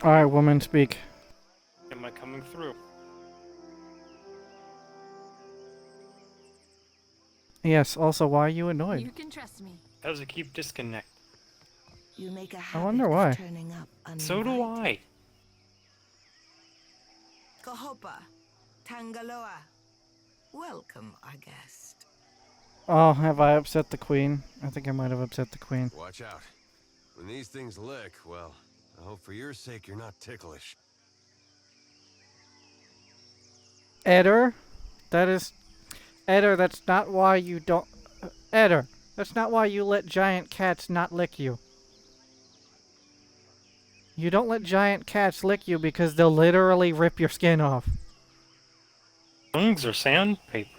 Alright, woman, speak. Am I coming through? Yes, also, why are you annoyed? You can trust me. How does it keep disconnect? You make a I habit wonder why. of turning up uninvited. So do I. Kahopa, Tangaloa. Welcome, our guest. Oh, have I upset the queen? I think I might have upset the queen. Watch out. When these things lick, well, I hope for your sake you're not ticklish. Eder? Eder, that's not why you don't... Eder, that's not why you let giant cats not lick you. You don't let giant cats lick you because they'll literally rip your skin off. Tongues are sandpaper.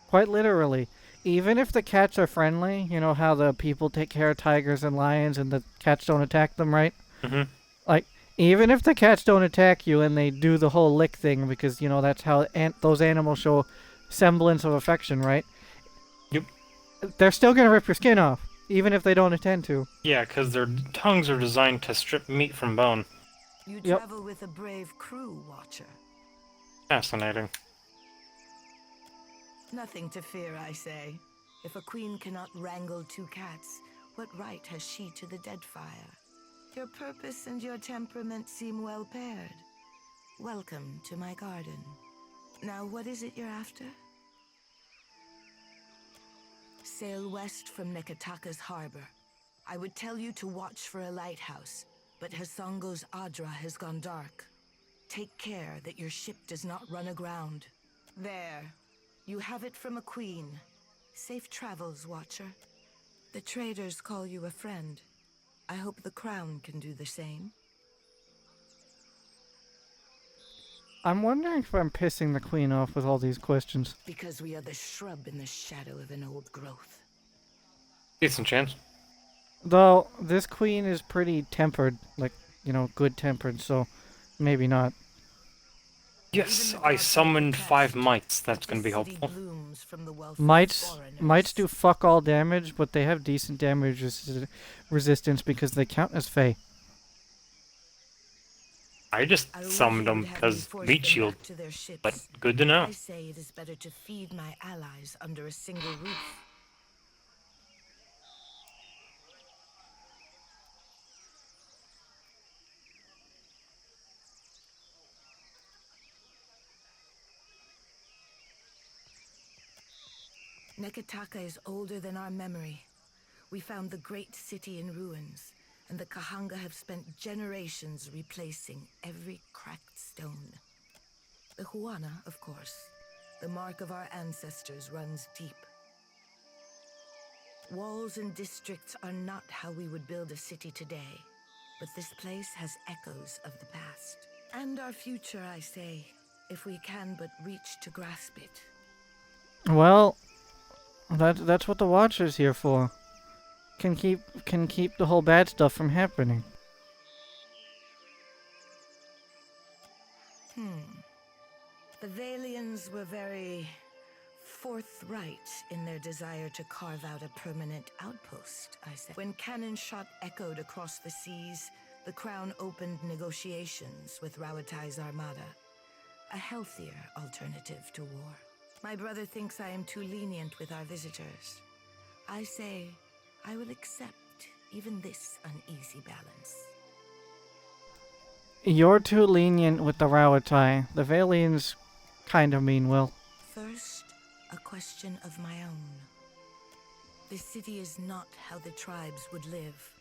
Quite literally. Even if the cats are friendly, you know how the people take care of tigers and lions and the cats don't attack them, right? Mm-hmm. Like, even if the cats don't attack you and they do the whole lick thing, because, you know, that's how those animals show semblance of affection, right? Yep. They're still going to rip your skin off, even if they don't intend to. Yeah, because their tongues are designed to strip meat from bone. You Yep. travel with a brave crew, Watcher. Fascinating. Nothing to fear, I say. If a queen cannot wrangle two cats, what right has she to the Deadfire? Your purpose and your temperament seem well paired. Welcome to my garden. Now, what is it you're after? Sail west from Nekataka's harbor. I would tell you to watch for a lighthouse, but Hasongo's Adra has gone dark. Take care that your ship does not run aground. There. You have it from a queen. Safe travels, Watcher. The traders call you a friend. I hope the crown can do the same. I'm wondering if I'm pissing the queen off with all these questions. Because we are the shrub in the shadow of an old growth. Decent chance. Though, this queen is pretty tempered, like, you know, good-tempered, so maybe not. Yes, I summoned 5 mites. That's going to be helpful. Mites do fuck all damage, but they have decent damage resistance because they count as Fey. I just summoned them because leech shield, but good to know. I say it is better to feed my allies under a single roof. Nekataka is older than our memory. We found the great city in ruins, and the Kahanga have spent generations replacing every cracked stone. The Huana, of course. The mark of our ancestors runs deep. Walls and districts are not how we would build a city today, but this place has echoes of the past. And our future, I say, if we can but reach to grasp it. Well, that's what the Watcher's here for. Can keep the whole bad stuff from happening. The Valians were very forthright in their desire to carve out a permanent outpost, I said. When cannon shot echoed across the seas, the Crown opened negotiations with Rawatai's armada. A healthier alternative to war. My brother thinks I am too lenient with our visitors. I say I will accept even this uneasy balance. You're too lenient with the Rawatai. The Valians kind of mean well. First, a question of my own. The city is not how the tribes would live.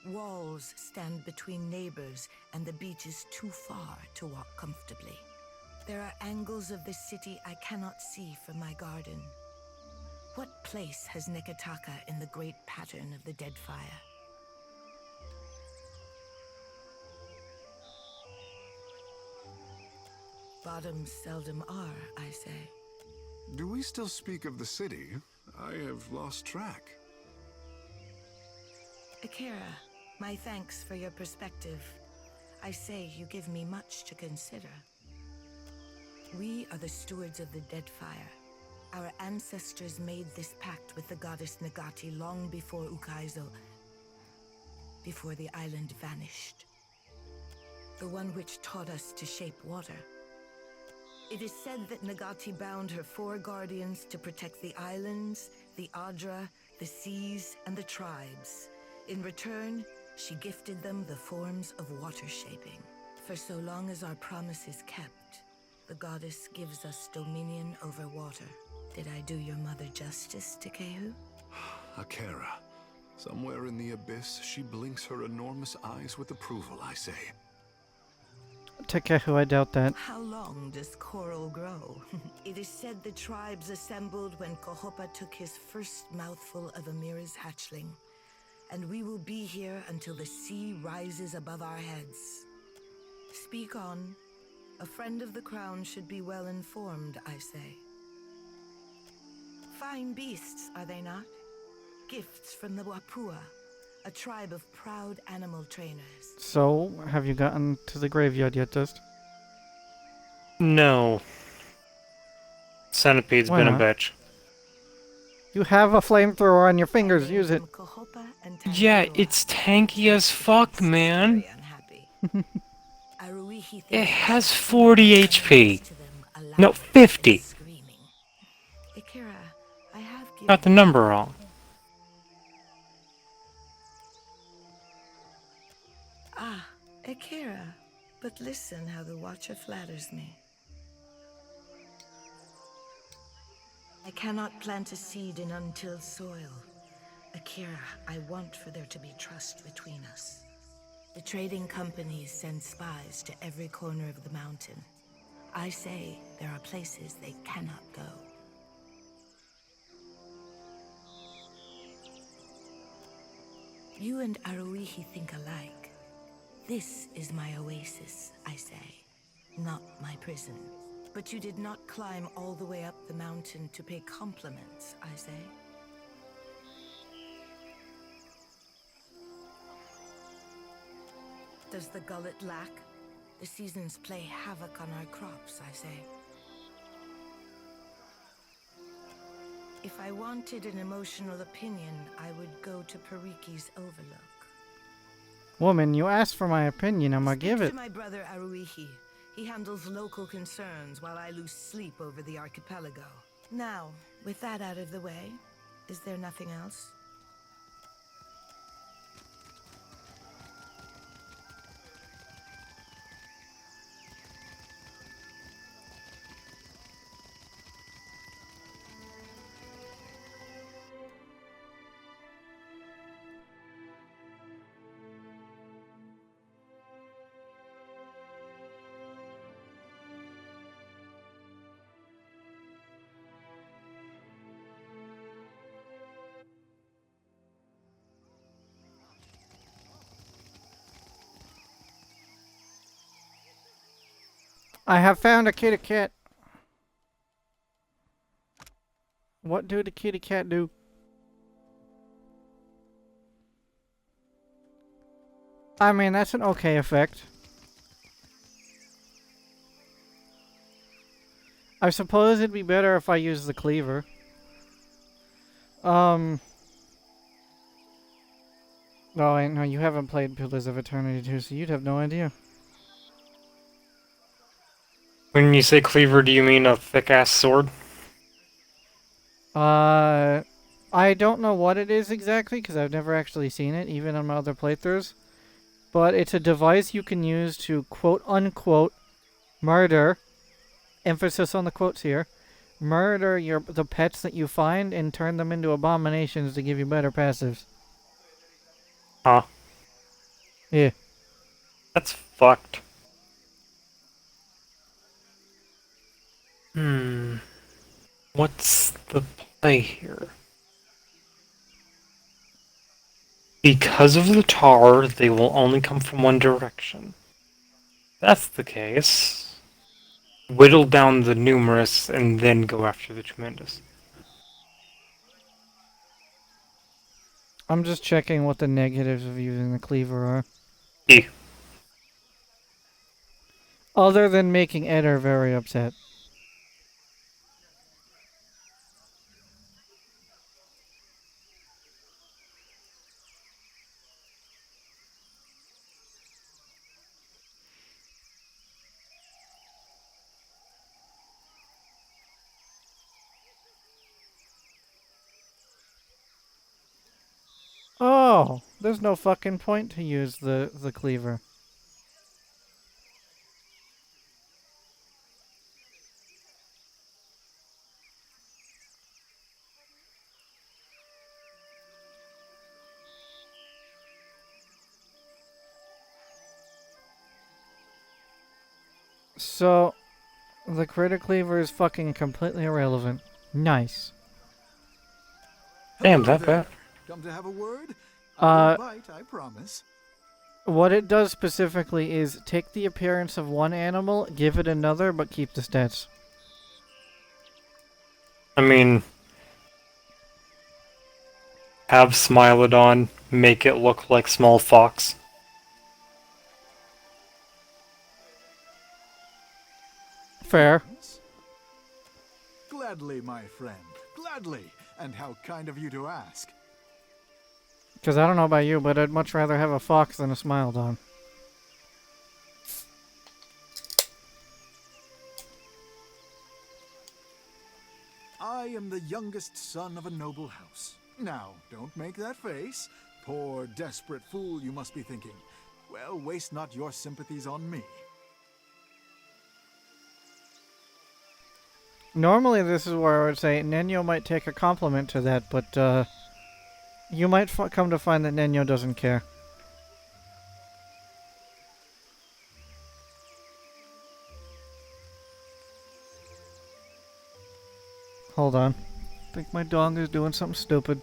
Walls stand between neighbors, and the beach is too far to walk comfortably. There are angles of the city I cannot see from my garden. What place has Nekataka in the great pattern of the Deadfire? Bottoms seldom are, I say. Do we still speak of the city? I have lost track. Akira, my thanks for your perspective. I say you give me much to consider. We are the stewards of the Deadfire. Our ancestors made this pact with the goddess Nagati long before Ukaizo, before the island vanished. the one which taught us to shape water. It is said that Nagati bound her 4 guardians to protect the islands, the Adra, the seas, and the tribes. In return, she gifted them the forms of water shaping. For so long as our promise is kept, the goddess gives us dominion over water. Did I do your mother justice, Takehu? Akera. Somewhere in the abyss, she blinks her enormous eyes with approval, I say. Takehu, I doubt that. How long does coral grow? It is said the tribes assembled when Kohopa took his first mouthful of Amira's hatchling. And we will be here until the sea rises above our heads. Speak on. A friend of the crown should be well informed, I say. Fine beasts, are they not? Gifts from the Wapua, a tribe of proud animal trainers. So, have you gotten to the graveyard yet, Dust? No. Centipede's Why been not? a bitch. You have a flamethrower on your fingers, use it. Yeah, it's tanky as fuck, man. It has 40 HP. No, 50. Got the number wrong. Ah, Akira. But listen how the Watcher flatters me. I cannot plant a seed in untilled soil. Akira, I want for there to be trust between us. The trading companies send spies to every corner of the mountain. I say there are places they cannot go. You and Aruihi think alike. This is my oasis, I say, not my prison. But you did not climb all the way up the mountain to pay compliments, I say. Does the gullet lack? The seasons play havoc on our crops, I say. If I wanted an emotional opinion, I would go to Pariki's Overlook. Woman, you asked for my opinion, I'ma give it. To my brother Aruihi. He handles local concerns while I lose sleep over the archipelago. Now, with that out of the way, is there nothing else? I have found a kitty cat. What do the kitty cat do? I mean, that's an okay effect. I suppose it'd be better if I used the cleaver. Oh, wait, no, you haven't played Pillars of Eternity 2, so you'd have no idea. When you say cleaver, do you mean a thick-ass sword? I don't know what it is exactly, because I've never actually seen it, even on my other playthroughs. But it's a device you can use to quote-unquote murder, emphasis on the quotes here, murder the pets that you find and turn them into abominations to give you better passives. Huh. Yeah. That's fucked. What's the play here? Because of the tar, they will only come from one direction. If that's the case, whittle down the numerous and then go after the tremendous. I'm just checking what the negatives of using the cleaver are. E. Other than making Eder very upset. Oh, there's no fucking point to use the cleaver. So, the critter cleaver is fucking completely irrelevant. Nice. Damn, Hello that there. bad. Come to have a word? I Uh, won't bite, I promise. What it does specifically is take the appearance of one animal, give it another, but keep the stats. I mean, have Smilodon make it look like small fox. Fair. Yes? Gladly, my friend. Gladly. And how kind of you to ask. Because I don't know about you, but I'd much rather have a fox than a Smilodon. I am the youngest son of a noble house. Now, don't make that face. Poor, desperate fool, you must be thinking. Well, waste not your sympathies on me. Normally, this is where I would say Nenyo might take a compliment to that, but you might come to find that Nenyo doesn't care. Hold on. I think my dog is doing something stupid.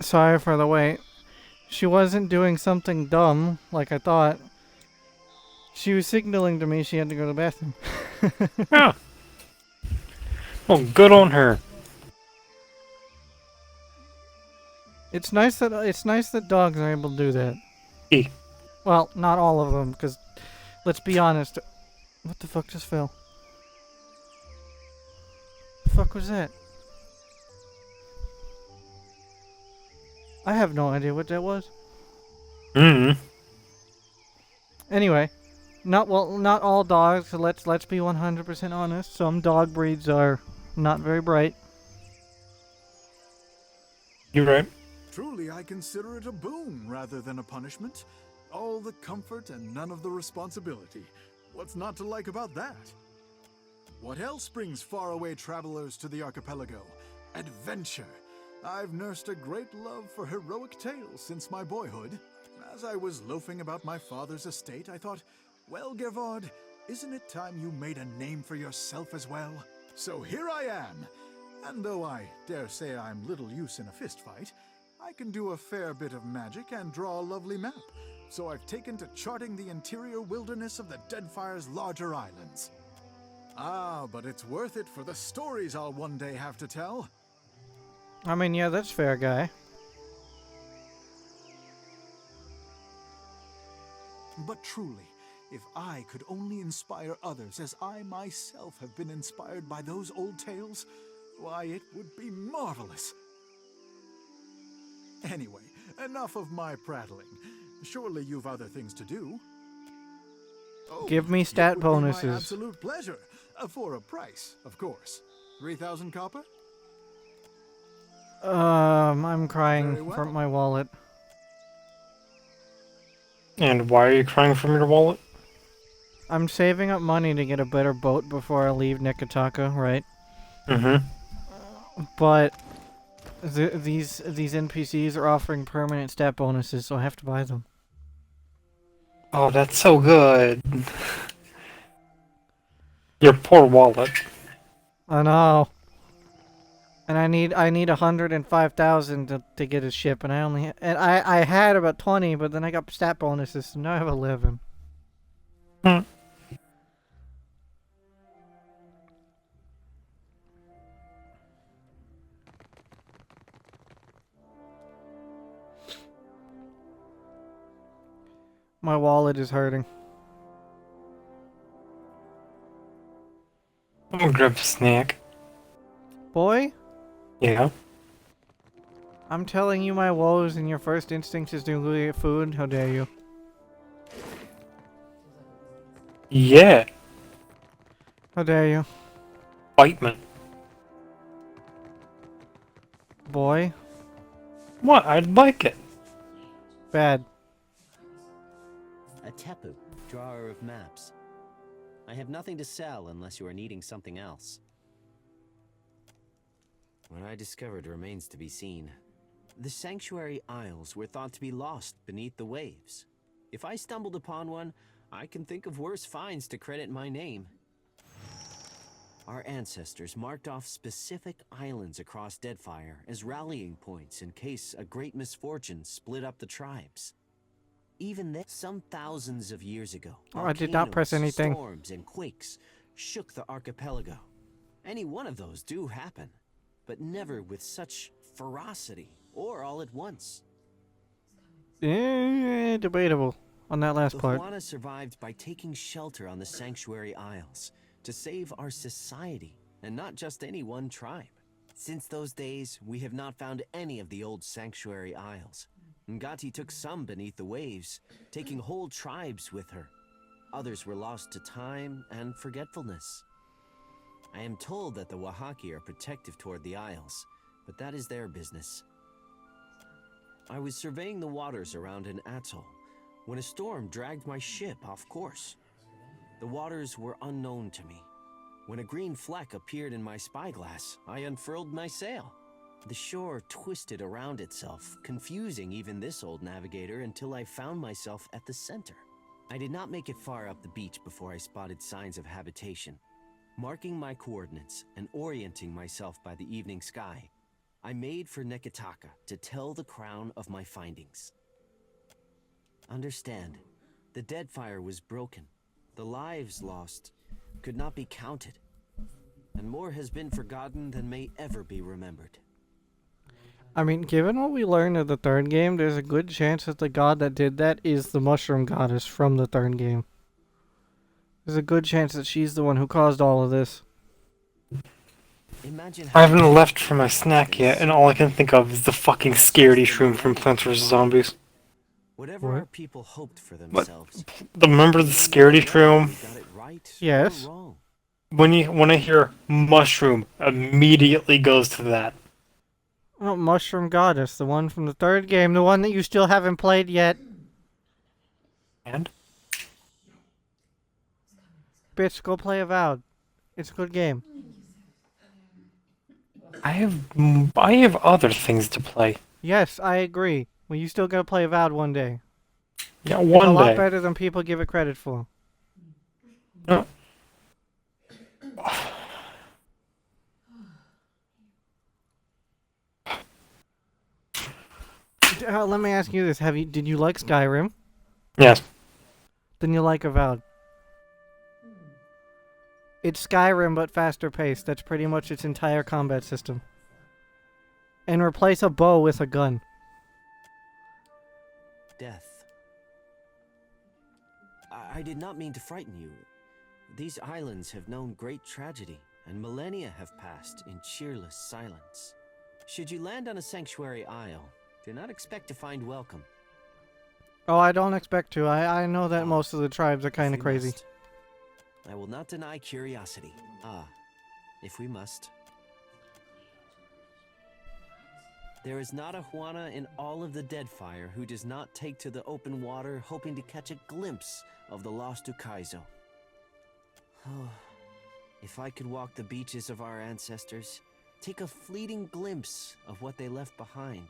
Sorry for the wait. She wasn't doing something dumb, like I thought. She was signaling to me she had to go to the bathroom. Yeah. Well, good on her. It's nice that dogs are able to do that. E. Well, not all of them, because let's be honest. What the fuck just fell? The fuck was that? I have no idea what that was. Anyway, not all dogs. So let's be 100% honest. Some dog breeds are not very bright. You're right. Truly, I consider it a boon rather than a punishment. All the comfort and none of the responsibility. What's not to like about that? What else brings faraway travelers to the archipelago? Adventure. I've nursed a great love for heroic tales since my boyhood. As I was loafing about my father's estate, I thought, well, Gervard, isn't it time you made a name for yourself as well? So here I am. And though I dare say I'm little use in a fistfight, I can do a fair bit of magic and draw a lovely map. So I've taken to charting the interior wilderness of the Deadfire's larger islands. Ah, but it's worth it for the stories I'll one day have to tell. I mean, yeah, that's fair, guy. But truly, if I could only inspire others as I myself have been inspired by those old tales, why, it would be marvelous. Anyway, enough of my prattling. Surely you've other things to do. Oh, Give me stat it would be my bonuses. absolute pleasure. For a price, of course. 3,000 copper? I'm crying Very well. from my wallet. And why are you crying from your wallet? I'm saving up money to get a better boat before I leave Nikitaka, right? But these NPCs are offering permanent stat bonuses, so I have to buy them. Oh, that's so good. Your poor wallet. I know. And I need 105,000 to get a ship, and I had about 20, but then I got stat bonuses, so now I have 11. My wallet is hurting. I'm gonna grab a snack. Boy, Yeah. I'm telling you my woes, and your first instinct is to go get food. How dare you? Yeah. How dare you? Bite me. Boy, What? I'd like it. bad. A Tepu, drawer of maps. I have nothing to sell unless you are needing something else. What I discovered remains to be seen. The Sanctuary Isles were thought to be lost beneath the waves. If I stumbled upon one, I can think of worse finds to credit my name. Our ancestors marked off specific islands across Deadfire as rallying points in case a great misfortune split up the tribes. Even then, some thousands of years ago, Oh, I did not press volcanoes, anything. storms and quakes shook the archipelago. Any one of those do happen, but never with such ferocity or all at once. Debatable on that last The part. Huana survived by taking shelter on the Sanctuary Isles to save our society, and not just any one tribe. Since those days, we have not found any of the old Sanctuary Isles. Ngati took some beneath the waves, taking whole tribes with her. Others were lost to time and forgetfulness. I am told that the Wahaki are protective toward the Isles, but that is their business. I was surveying the waters around an atoll when a storm dragged my ship off course. The waters were unknown to me. When a green fleck appeared in my spyglass, I unfurled my sail. The shore twisted around itself, confusing even this old navigator until I found myself at the center. I did not make it far up the beach before I spotted signs of habitation. Marking my coordinates and orienting myself by the evening sky, I made for Neketaka to tell the crown of my findings. Understand, the Deadfire was broken. The lives lost could not be counted. And more has been forgotten than may ever be remembered. I mean, given what we learned in the third game, there's a good chance that the god that did that is the Mushroom Goddess from the third game. There's a good chance that she's the one who caused all of this. Imagine I haven't left for my snack yet, and all I can think of is the fucking scaredy shroom from Plants vs. Zombies. whatever What? our people hoped for themselves. Remember the scaredy shroom? Got it right Yes. or wrong. When I hear mushroom, immediately goes to that. Oh, Mushroom Goddess, the one from the third game, the one that you still haven't played yet. And Bitch, go play Avowed. It's a good game. I have other things to play. Yes, I agree. Well, you still gotta play Avowed one day. Yeah, It's one a lot day. better than people give it credit for. Uh, Let me ask you this: did you like Skyrim? yes. Then you like Avowed. It's Skyrim but faster paced. That's pretty much its entire combat system. And replace a bow with a gun. Death. I did not mean to frighten you. These islands have known great tragedy, and millennia have passed in cheerless silence. Should you land on a sanctuary isle, do not expect to find welcome. Oh, I don't expect to. I know that most of the tribes are kind If of we crazy. must. I will not deny curiosity. If we must. There is not a Juana in all of the Deadfire who does not take to the open water hoping to catch a glimpse of the lost Ukaizo. Oh, if I could walk the beaches of our ancestors, take a fleeting glimpse of what they left behind,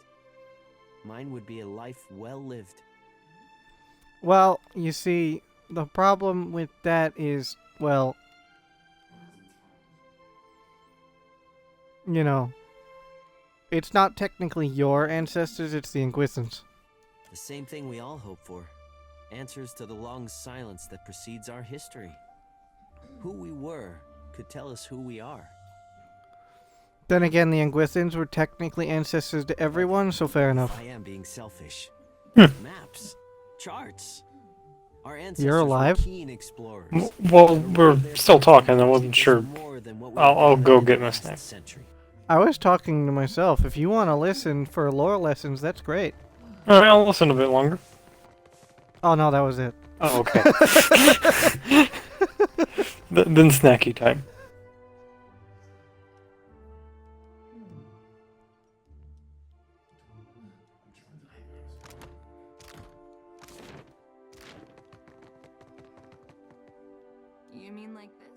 mine would be a life well lived. Well, you see, the problem with that is, well, you know, it's not technically your ancestors, it's the Inquisitors. The same thing we all hope for. Answers to the long silence that precedes our history. Who we were could tell us who we are. Then again, the Inquisitors were technically ancestors to everyone, so fair enough. I am being selfish. Hmm. Maps, charts. Our ancestors You're alive? were keen explorers. Well, we're still talking. I wasn't sure. I'll go get my snack. I was talking to myself. If you want to listen for lore lessons, that's great. Alright, I'll listen a bit longer. Oh no, that was it. Oh, okay. Then snacky time. You mean like this?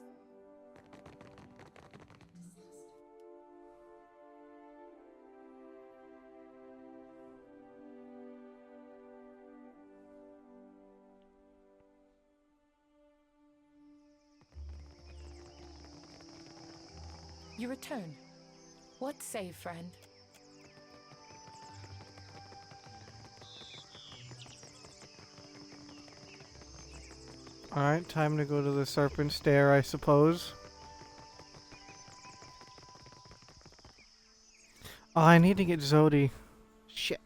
You return. What say, friend? Alright, time to go to the Serpent Stair, I suppose. Oh, I need to get Zodi. Shit.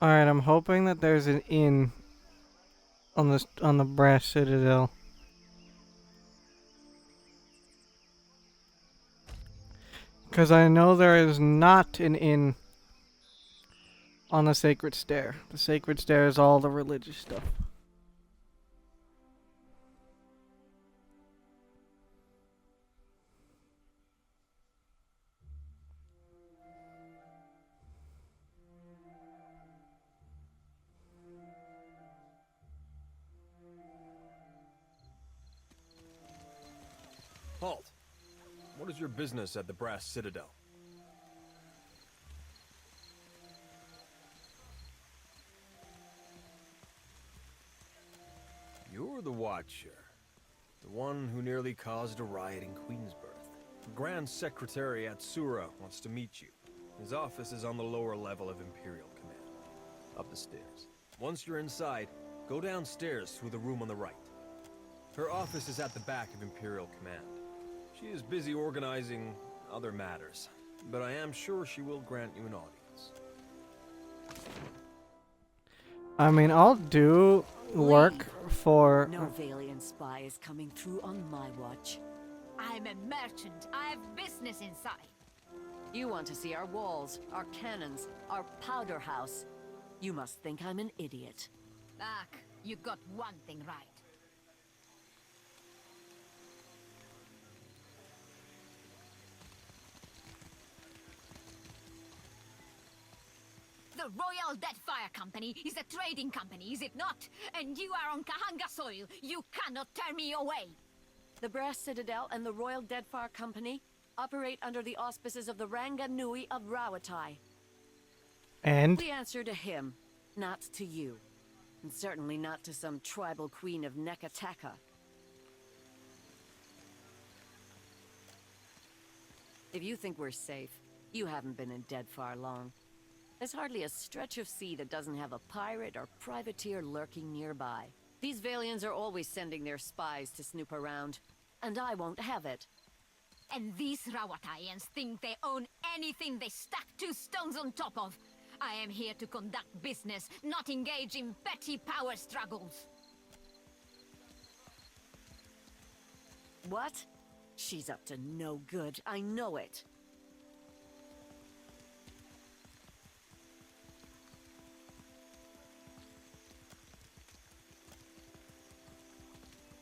Alright, I'm hoping that there's an inn on the Brass Citadel. Because I know there is not an inn on the Sacred Stair. The Sacred Stair is all the religious stuff. Halt! What is your business at the Brass Citadel? Watcher. The one who nearly caused a riot in Queensbirth. Grand Secretary Atsura wants to meet you. His office is on the lower level of Imperial Command. Up the stairs. Once you're inside, go downstairs through the room on the right. Her office is at the back of Imperial Command. She is busy organizing other matters, but I am sure she will grant you an audience. I mean, I'll do work for... No Valiant spy is coming through on my watch. I'm a merchant. I have business inside. You want to see our walls, our cannons, our powder house. You must think I'm an idiot. Ach, you got one thing right. The Royal Deadfire Company is a trading company, is it not? And you are on Kahanga soil. You cannot turn me away. The Brass Citadel and the Royal Deadfire Company operate under the auspices of the Ranga Nui of Rawatai. And? We answer to him, not to you. And certainly not to some tribal queen of Nekataka. If you think we're safe, you haven't been in Deadfire long. There's hardly a stretch of sea that doesn't have a pirate or privateer lurking nearby. These Valians are always sending their spies to snoop around, and I won't have it. And these Rawataians think they own anything they stack 2 stones on top of. I am here to conduct business, not engage in petty power struggles. What? She's up to no good, I know it.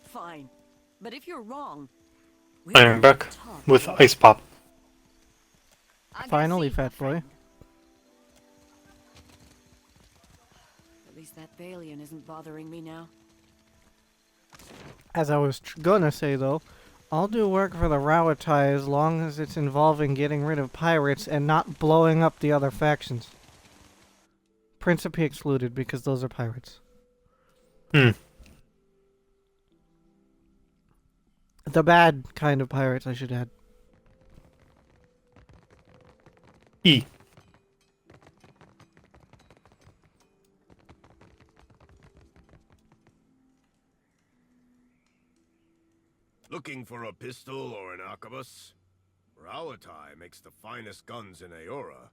Fine, but if you're wrong, I am back with Ice Pop. Finally, fat boy. At least that Valian isn't bothering me now. As I was gonna say, though, I'll do work for the Rawatai as long as it's involving getting rid of pirates and not blowing up the other factions. Principe excluded, because those are pirates. The bad kind of pirates, I should add. E. Looking for a pistol or an arquebus? Rawatai makes the finest guns in Aora,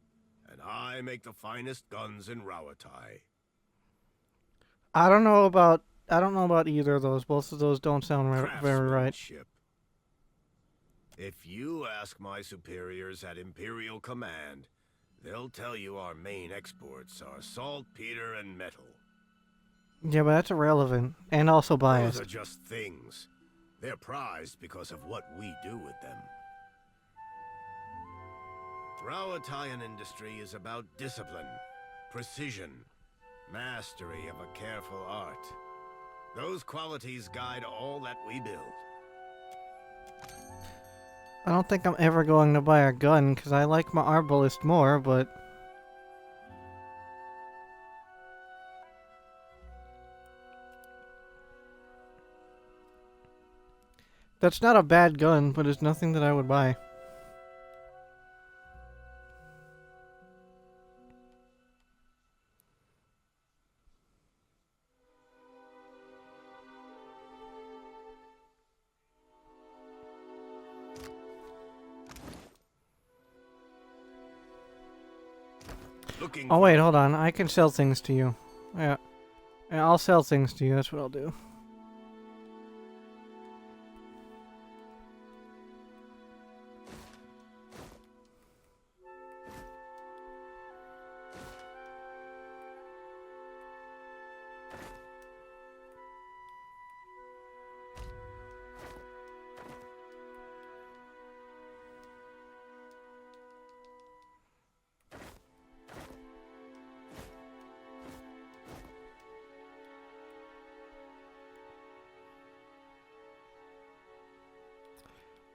and I make the finest guns in Rawatai. I don't know about either of those. Both of those don't sound very right. Craftsmanship. If you ask my superiors at Imperial Command, they'll tell you our main exports are saltpeter and metal. Yeah, but that's irrelevant and also biased. Those are just things. They're prized because of what we do with them. Rawataian industry is about discipline, precision, mastery of a careful art. Those qualities guide all that we build. I don't think I'm ever going to buy a gun, because I like my arbalist more, but... That's not a bad gun, but it's nothing that I would buy. Oh wait, hold on. I can sell things to you. Yeah. I'll sell things to you. That's what I'll do.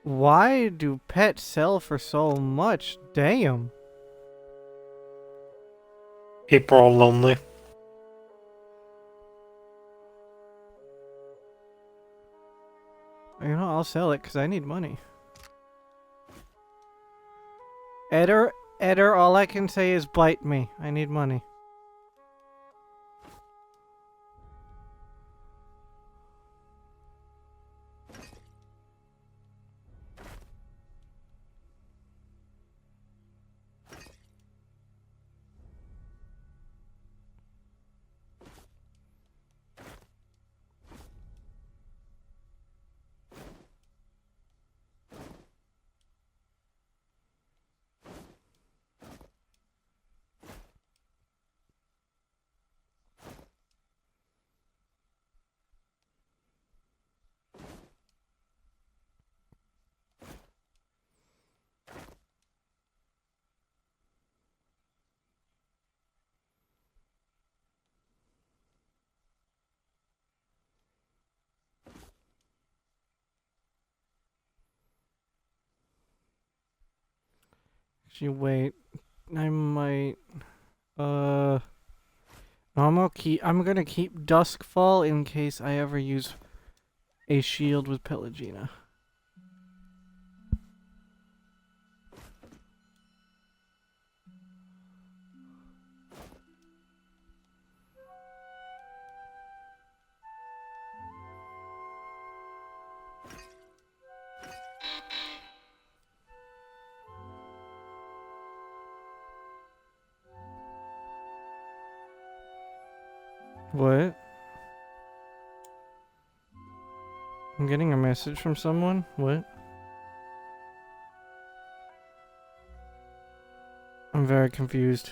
Why do pets sell for so much? Damn. People are lonely. You know, I'll sell it because I need money. Eder, all I can say is bite me. I need money. Actually, wait. I might. I'm gonna keep Duskfall in case I ever use a shield with Pelagina. What? I'm getting a message from someone? What? I'm very confused.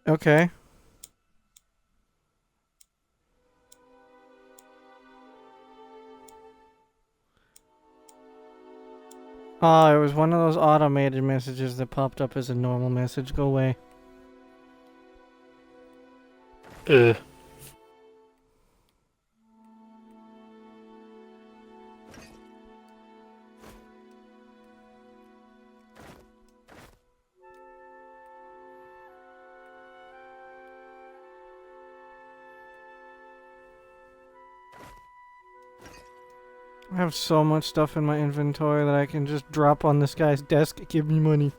Okay. Oh, it was one of those automated messages that popped up as a normal message. Go away. Ugh. I have so much stuff in my inventory that I can just drop on this guy's desk. Give me money.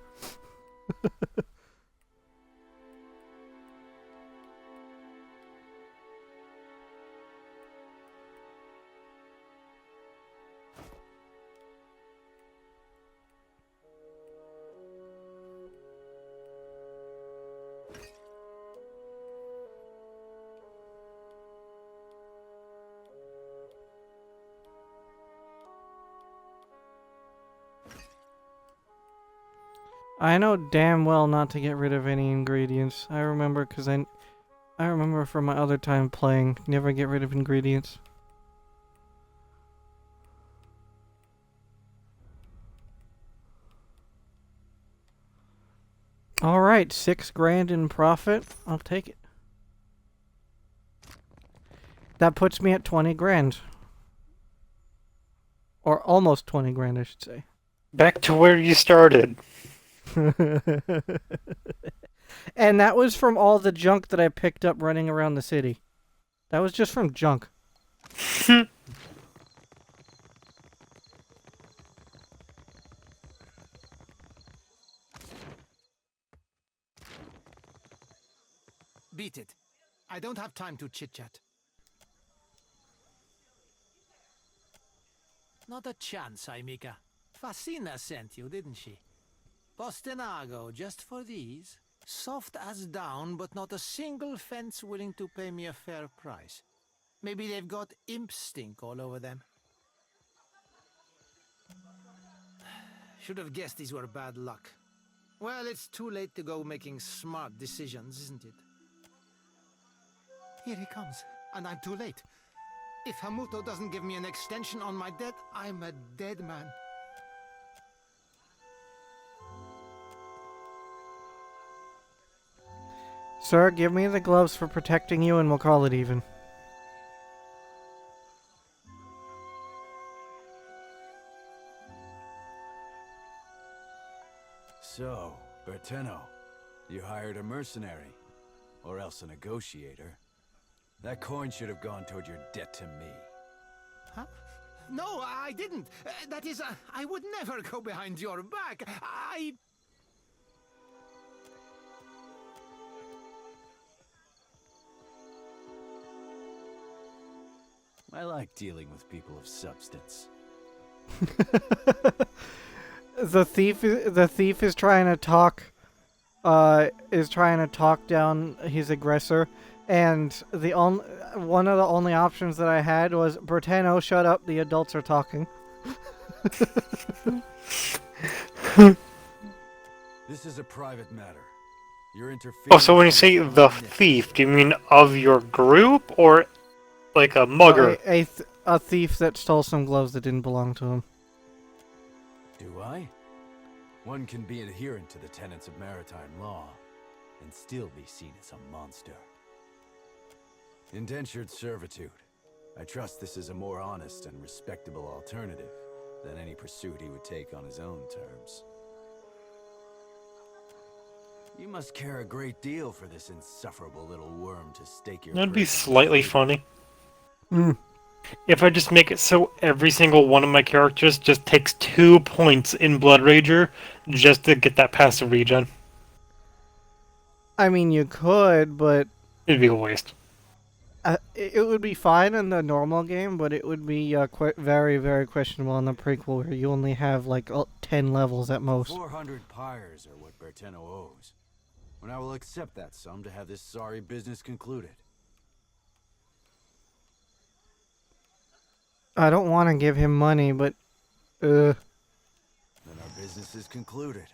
I know damn well not to get rid of any ingredients. I remember because I remember from my other time playing, never get rid of ingredients. Alright, $6,000 in profit. I'll take it. That puts me at 20 grand. Or almost 20 grand, I should say. Back to where you started. And that was from all the junk that I picked up running around the city. That was just from junk. Beat it. I don't have time to chit-chat. Not a chance, Aimika. Fasina sent you, didn't she? Bostinago, just for these? Soft as down, but not a single fence willing to pay me a fair price. Maybe they've got imp stink all over them. Should have guessed these were bad luck. Well, it's too late to go making smart decisions, isn't it? Here he comes, and I'm too late. If Hamuto doesn't give me an extension on my debt, I'm a dead man. Sir, give me the gloves for protecting you and we'll call it even. So, Berteno, You hired a mercenary, or else a negotiator. That coin should have gone toward your debt to me. Huh? No, I didn't. That is, I would never go behind your back. I like dealing with people of substance. The thief is trying to talk down his aggressor, and one of the only options that I had was Bertano, shut up, the adults are talking. This is a private matter. Your interference. Oh, so when you say the thief, do you mean of your group or like a mugger? No, a thief that stole some gloves that didn't belong to him. Do I? One can be adherent to the tenets of maritime law and still be seen as a monster. Indentured servitude. I trust this is a more honest and respectable alternative than any pursuit he would take on his own terms. You must care a great deal for this insufferable little worm to stake your... That'd be slightly funny. Mm. If I just make it so every single one of my characters just takes 2 points in Blood Rager just to get that passive regen. I mean, you could, but... It'd be a waste. It would be fine in the normal game, but it would be very, very questionable in the prequel, where you only have, like, 10 levels at most. 400 pyres are what Berteno owes. When I will accept that sum to have this sorry business concluded. I don't want to give him money, but... Then our business is concluded.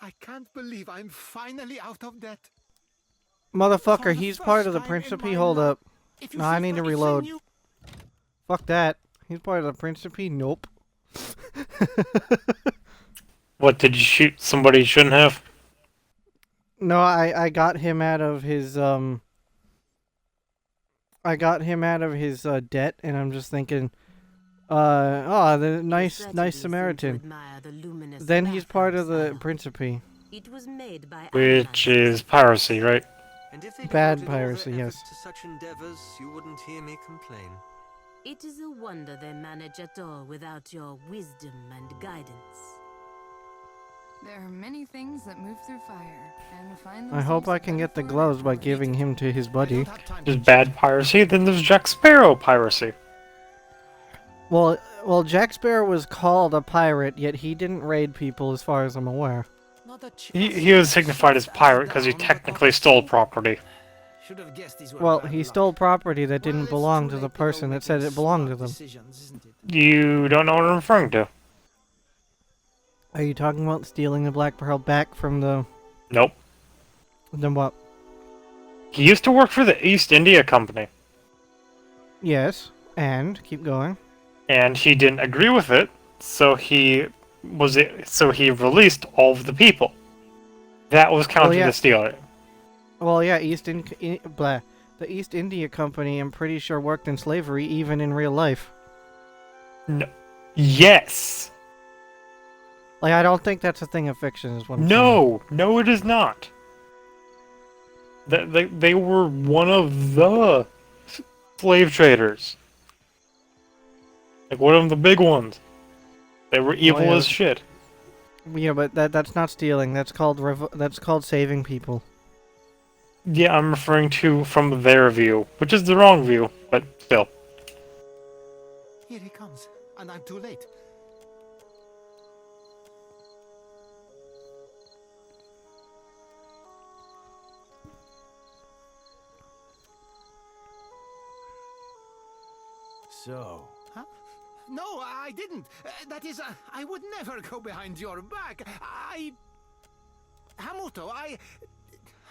I can't believe I'm finally out of debt. Motherfucker, he's part of the Principe? Hold up. No, I need to reload. Fuck that. He's part of the Principe? Nope. What, did you shoot somebody you shouldn't have? No, I got him out of his, debt, and I'm just thinking, the nice Samaritan. Then he's part of the Principe. It was made by Which is piracy, right? And if they Bad devoted all their piracy, yes. efforts to such endeavors, you wouldn't hear me complain. It is a wonder they manage at all without your wisdom and guidance. There are many things that move through fire, and find I hope I can get the gloves by giving him to his buddy. There's bad piracy, then there's Jack Sparrow piracy. Well, Jack Sparrow was called a pirate, yet he didn't raid people as far as I'm aware. He was signified as pirate because he technically stole property. Well, he stole property that didn't belong to the person that said it belonged to them. You don't know what I'm referring to. Are you talking about stealing the Black Pearl back from the... Nope. Then what? He used to work for the East India Company. Yes, and keep going. And he didn't agree with it, so he released all of the people. That was counted as stealing. Well, yeah, the East India Company, I'm pretty sure, worked in slavery even in real life. No. Yes. Like, I don't think that's a thing of fiction, is what I'm saying. No, it is not. They were one of the slave traders. Like one of the big ones. They were evil as shit. Yeah, but that's not stealing. That's called saving people. Yeah, I'm referring to from their view, which is the wrong view, but still. Here he comes, and I'm too late. So... Huh? No, I didn't. That is, I would never go behind your back. Hamuto, I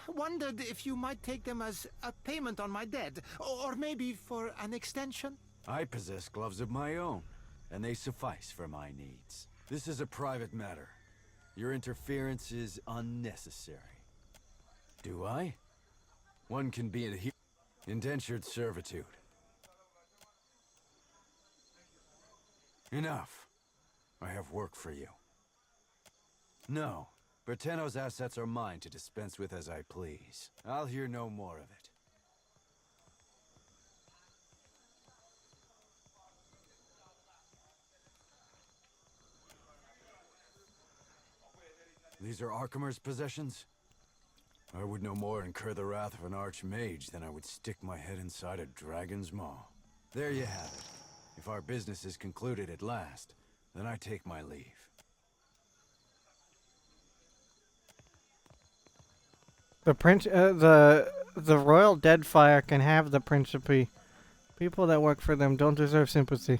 wondered if you might take them as a payment on my debt, or maybe for an extension? I possess gloves of my own, and they suffice for my needs. This is a private matter. Your interference is unnecessary. Do I? One can be indentured servitude. Enough. I have work for you. No. Berteno's assets are mine to dispense with as I please. I'll hear no more of it. These are Arkhamer's possessions? I would no more incur the wrath of an archmage than I would stick my head inside a dragon's maw. There you have it. If our business is concluded at last, then I take my leave. The Royal Deadfire can have the Principe. People that work for them don't deserve sympathy.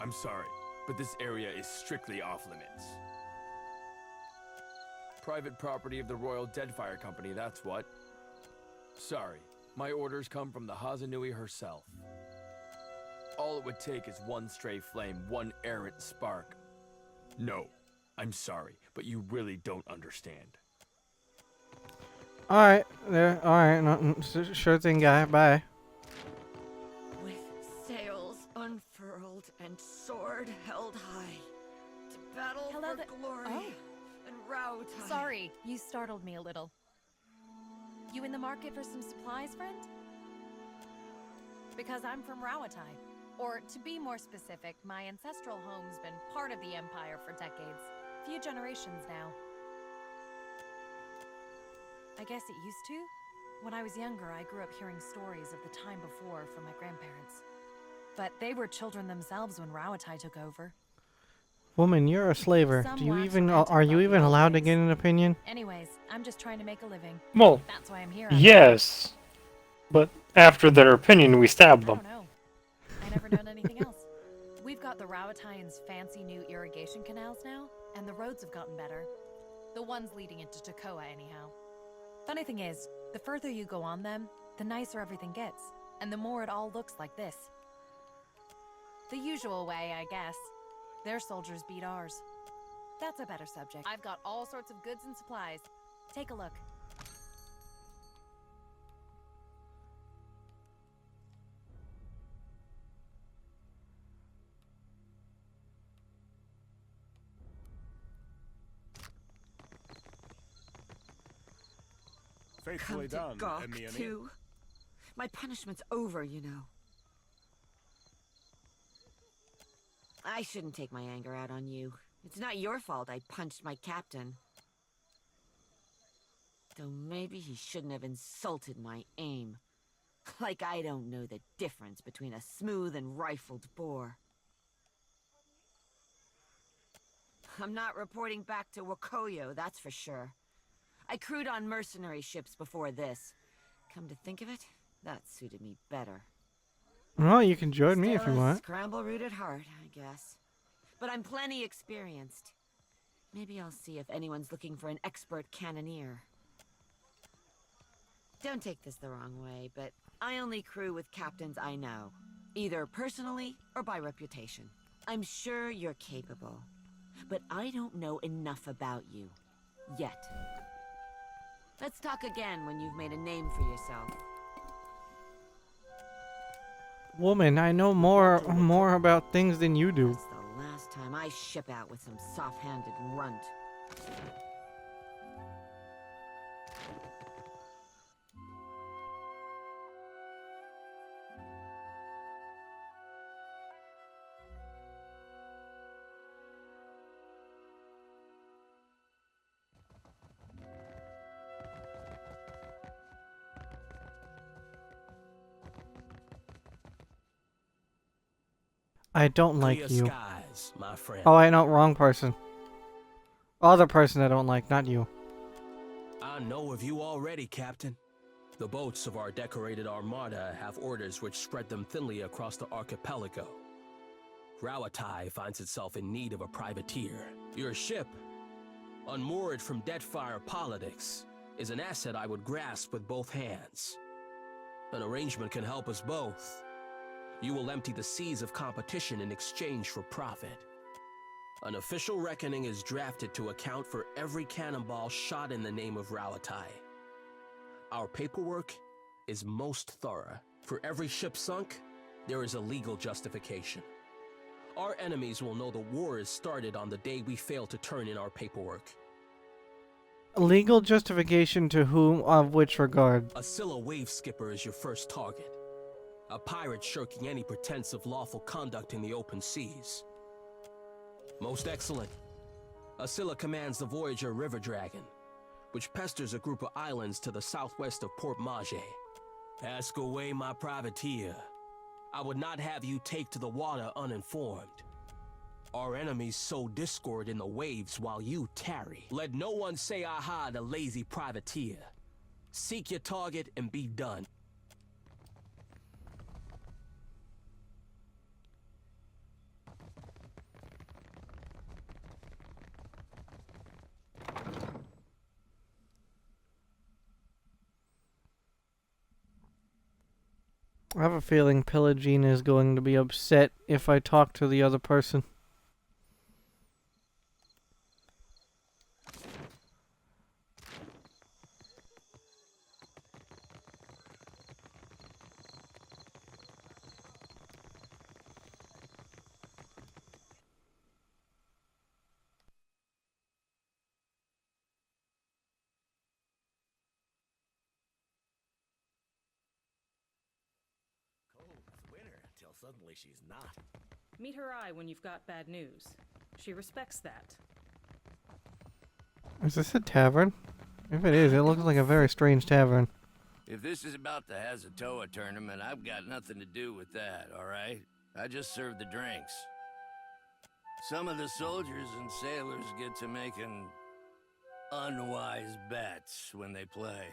I'm sorry, but this area is strictly off limits. Private property of the Royal Deadfire Company, that's what. Sorry, my orders come from the Hazanui herself. All it would take is one stray flame, one errant spark. No, I'm sorry, but you really don't understand. Alright, there. Alright, no, sure thing, guy. Bye. With sails unfurled and sword held high, to battle for glory and Rautai. Sorry, you startled me a little. You in the market for some supplies, friend? Because I'm from Rautai. Or, to be more specific, my ancestral home's been part of the Empire for decades. Few generations now. I guess it used to. When I was younger, I grew up hearing stories of the time before from my grandparents. But they were children themselves when Rautai took over. Woman, you're a slaver. Some Do you wax even romantic are you about even the old allowed to ways. get an opinion? Anyways, I'm just trying to make a living. Well, That's why I'm here. yes. But after their opinion, we stab them. I don't know. I never known anything else. We've got the Rauataians' fancy new irrigation canals now, and the roads have gotten better. The ones leading into Takoa, anyhow. Funny thing is, the further you go on them, the nicer everything gets, and the more it all looks like this. The usual way, I guess. Their soldiers beat ours. That's a better subject. I've got all sorts of goods and supplies. Take a look. Faithfully Come done, to gawk, Emiania. too. My punishment's over, you know. I shouldn't take my anger out on you. It's not your fault I punched my captain. Though maybe he shouldn't have insulted my aim. Like I don't know the difference between a smooth and rifled bore. I'm not reporting back to Wakoyo, that's for sure. I crewed on mercenary ships before this. Come to think of it, that suited me better. Well, you can join me if you Still a want. scramble root at heart, I guess. But I'm plenty experienced. Maybe I'll see if anyone's looking for an expert cannoneer. Don't take this the wrong way, but I only crew with captains I know. Either personally or by reputation. I'm sure you're capable. But I don't know enough about you. Yet. Let's talk again when you've made a name for yourself. Woman, I know more about things than you do. That's the last time I ship out with some soft-handed runt. I don't like Clear you. skies, my friend. Oh, I know, wrong person. Other person I don't like, not you. I know of you already, Captain. The boats of our decorated armada have orders which spread them thinly across the archipelago. Rauatai finds itself in need of a privateer. Your ship, unmoored from Deadfire politics, is an asset I would grasp with both hands. An arrangement can help us both. You will empty the seas of competition in exchange for profit. An official reckoning is drafted to account for every cannonball shot in the name of Rauatai. Our paperwork is most thorough. For every ship sunk, there is a legal justification. Our enemies will know the war is started on the day we fail to turn in our paperwork. Legal justification to whom of which regard? A Scylla wave skipper is your first target. A pirate shirking any pretense of lawful conduct in the open seas. Most excellent. A Scylla commands the Voyager River Dragon, which pesters a group of islands to the southwest of Port Mage. Ask away, my privateer. I would not have you take to the water uninformed. Our enemies sow discord in the waves while you tarry. Let no one say aha to lazy privateer. Seek your target and be done. I have a feeling Pillagine is going to be upset if I talk to the other person. Suddenly she's not. Meet her eye when you've got bad news. She respects that. Is this a tavern? If it is, it looks like a very strange tavern. If this is about the Hazatoa tournament, I've got nothing to do with that, alright? I just serve the drinks. Some of the soldiers and sailors get to making unwise bets when they play.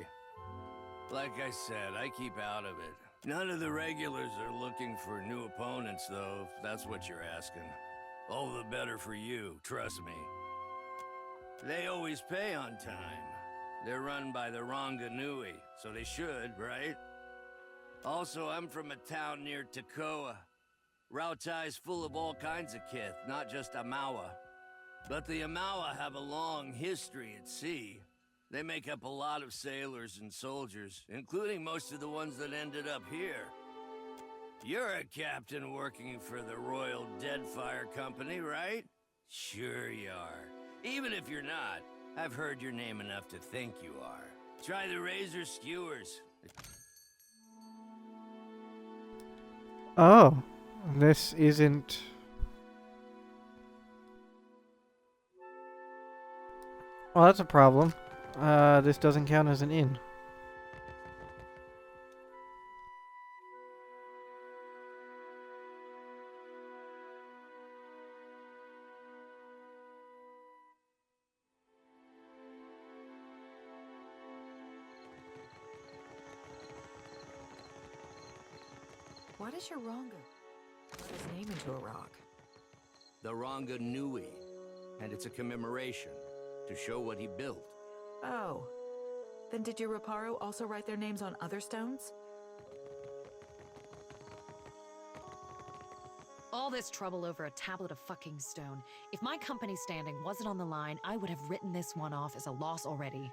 Like I said, I keep out of it. None of the regulars are looking for new opponents, though, if that's what you're asking. All the better for you, trust me. They always pay on time. They're run by the Ronganui, so they should, right? Also, I'm from a town near Takoa. Rautai's full of all kinds of kith, not just Amawa. But the Amawa have a long history at sea. They make up a lot of sailors and soldiers, including most of the ones that ended up here. You're a captain working for the Royal Deadfire Company, right? Sure you are. Even if you're not, I've heard your name enough to think you are. Try the Razor Skewers. Oh, this isn't... Well, that's a problem. This doesn't count as an inn. Why does your Ronga put his name into a rock? The Ronganui, and it's a commemoration to show what he built. Oh. Then did your Reparo also write their names on other stones? All this trouble over a tablet of fucking stone. If my company's standing wasn't on the line, I would have written this one off as a loss already.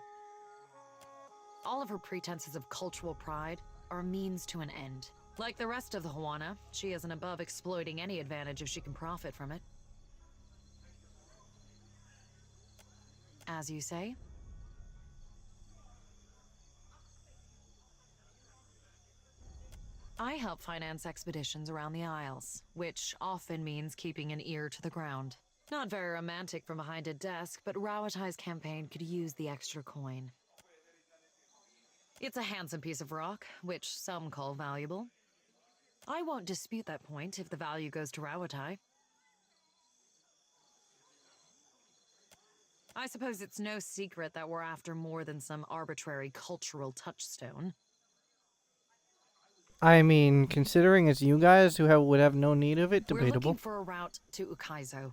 All of her pretenses of cultural pride are a means to an end. Like the rest of the Huana, she isn't above exploiting any advantage if she can profit from it. As you say. I help finance expeditions around the Isles, which often means keeping an ear to the ground. Not very romantic from behind a desk, but Rauatai's campaign could use the extra coin. It's a handsome piece of rock, which some call valuable. I won't dispute that point if the value goes to Rauatai. I suppose it's no secret that we're after more than some arbitrary cultural touchstone. I mean, considering it's you guys who would have no need of it, We're debatable. looking for a route to Ukaizo.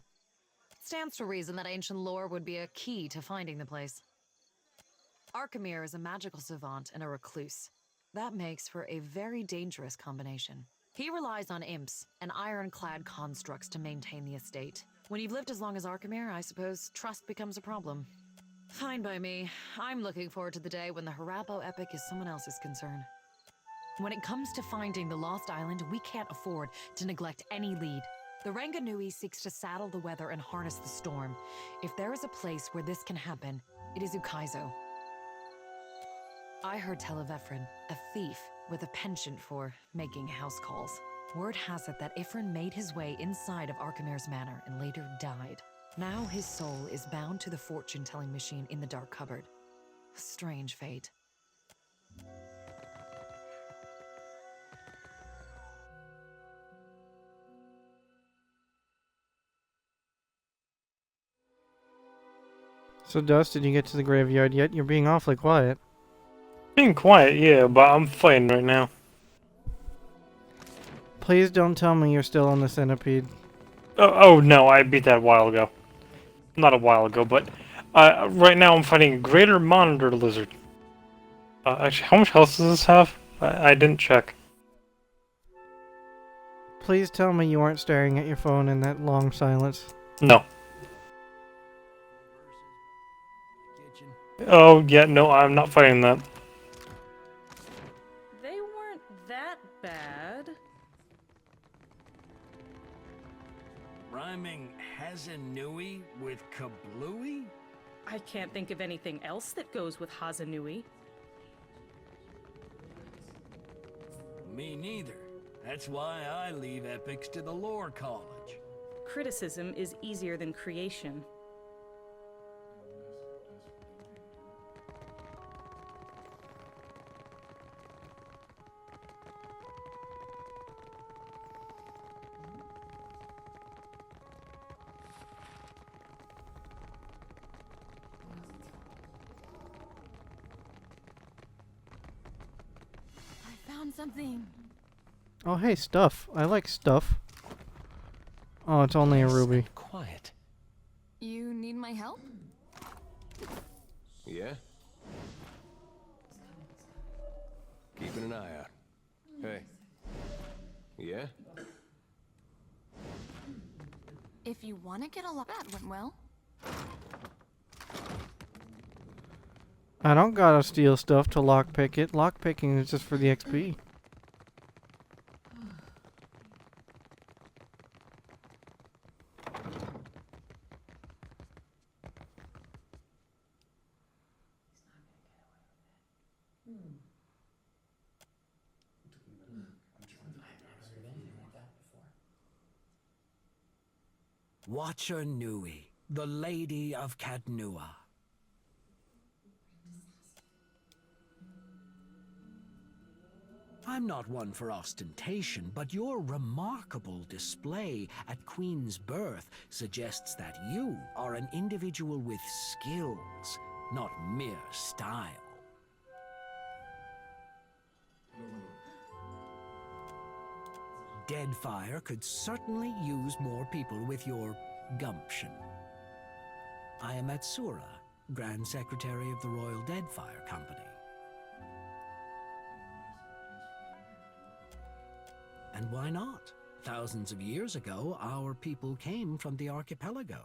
Stands to reason that ancient lore would be a key to finding the place. Archimere is a magical savant and a recluse. That makes for a very dangerous combination. He relies on imps and ironclad constructs to maintain the estate. When you've lived as long as Arkemir, I suppose trust becomes a problem. Fine by me. I'm looking forward to the day when the Harappo epic is someone else's concern. When it comes to finding the Lost Island, we can't afford to neglect any lead. The Ranganui seeks to saddle the weather and harness the storm. If there is a place where this can happen, it is Ukaizo. I heard tell of Ephron, a thief with a penchant for making house calls. Word has it that Ephron made his way inside of Archimer's manor and later died. Now his soul is bound to the fortune-telling machine in the dark cupboard. Strange fate. So, Dust, did you get to the graveyard yet? You're being awfully quiet. Being quiet, yeah, but I'm fighting right now. Please don't tell me you're still on the centipede. Oh no, I beat that a while ago. Not a while ago, but right now I'm fighting a greater monitor lizard. Actually, how much health does this have? I didn't check. Please tell me you weren't staring at your phone in that long silence. No. Oh, yeah, no, I'm not fighting that. They weren't that bad. Rhyming Hazanui with Kablooey? I can't think of anything else that goes with Hazanui. Me neither. That's why I leave epics to the lore college. Criticism is easier than creation. Something. Oh, hey, stuff. I like stuff. Oh, it's only a ruby. Quiet. You need my help? Yeah? Keeping an eye out. Hey. Yeah? If you want to get a lot, that went well. I don't gotta steal stuff to lockpick it. Lockpicking is just for the XP. Watcher Nui, the Lady of Cadnua. I'm not one for ostentation, but your remarkable display at Queen's birth suggests that you are an individual with skills, not mere style. Deadfire could certainly use more people with your gumption. I am Atsura, Grand Secretary of the Royal Deadfire Company. And why not? Thousands of years ago, our people came from the archipelago.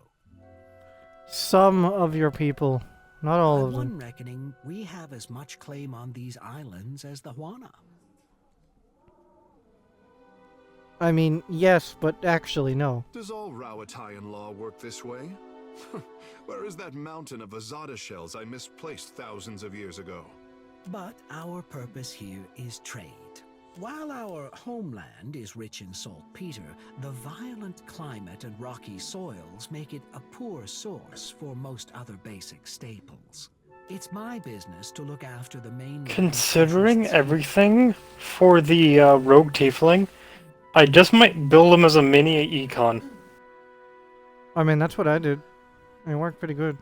Some of your people, not all of By them. one reckoning, we have as much claim on these islands as the Huana. I mean, yes, but actually, no. Does all Rowatayan law work this way? Where is that mountain of Azada shells I misplaced thousands of years ago? But our purpose here is trade. While our homeland is rich in saltpeter, the violent climate and rocky soils make it a poor source for most other basic staples. It's my business to look after the main... Considering everything for the rogue tiefling, I just might build him as a mini econ. I mean, that's what I did. It worked pretty good.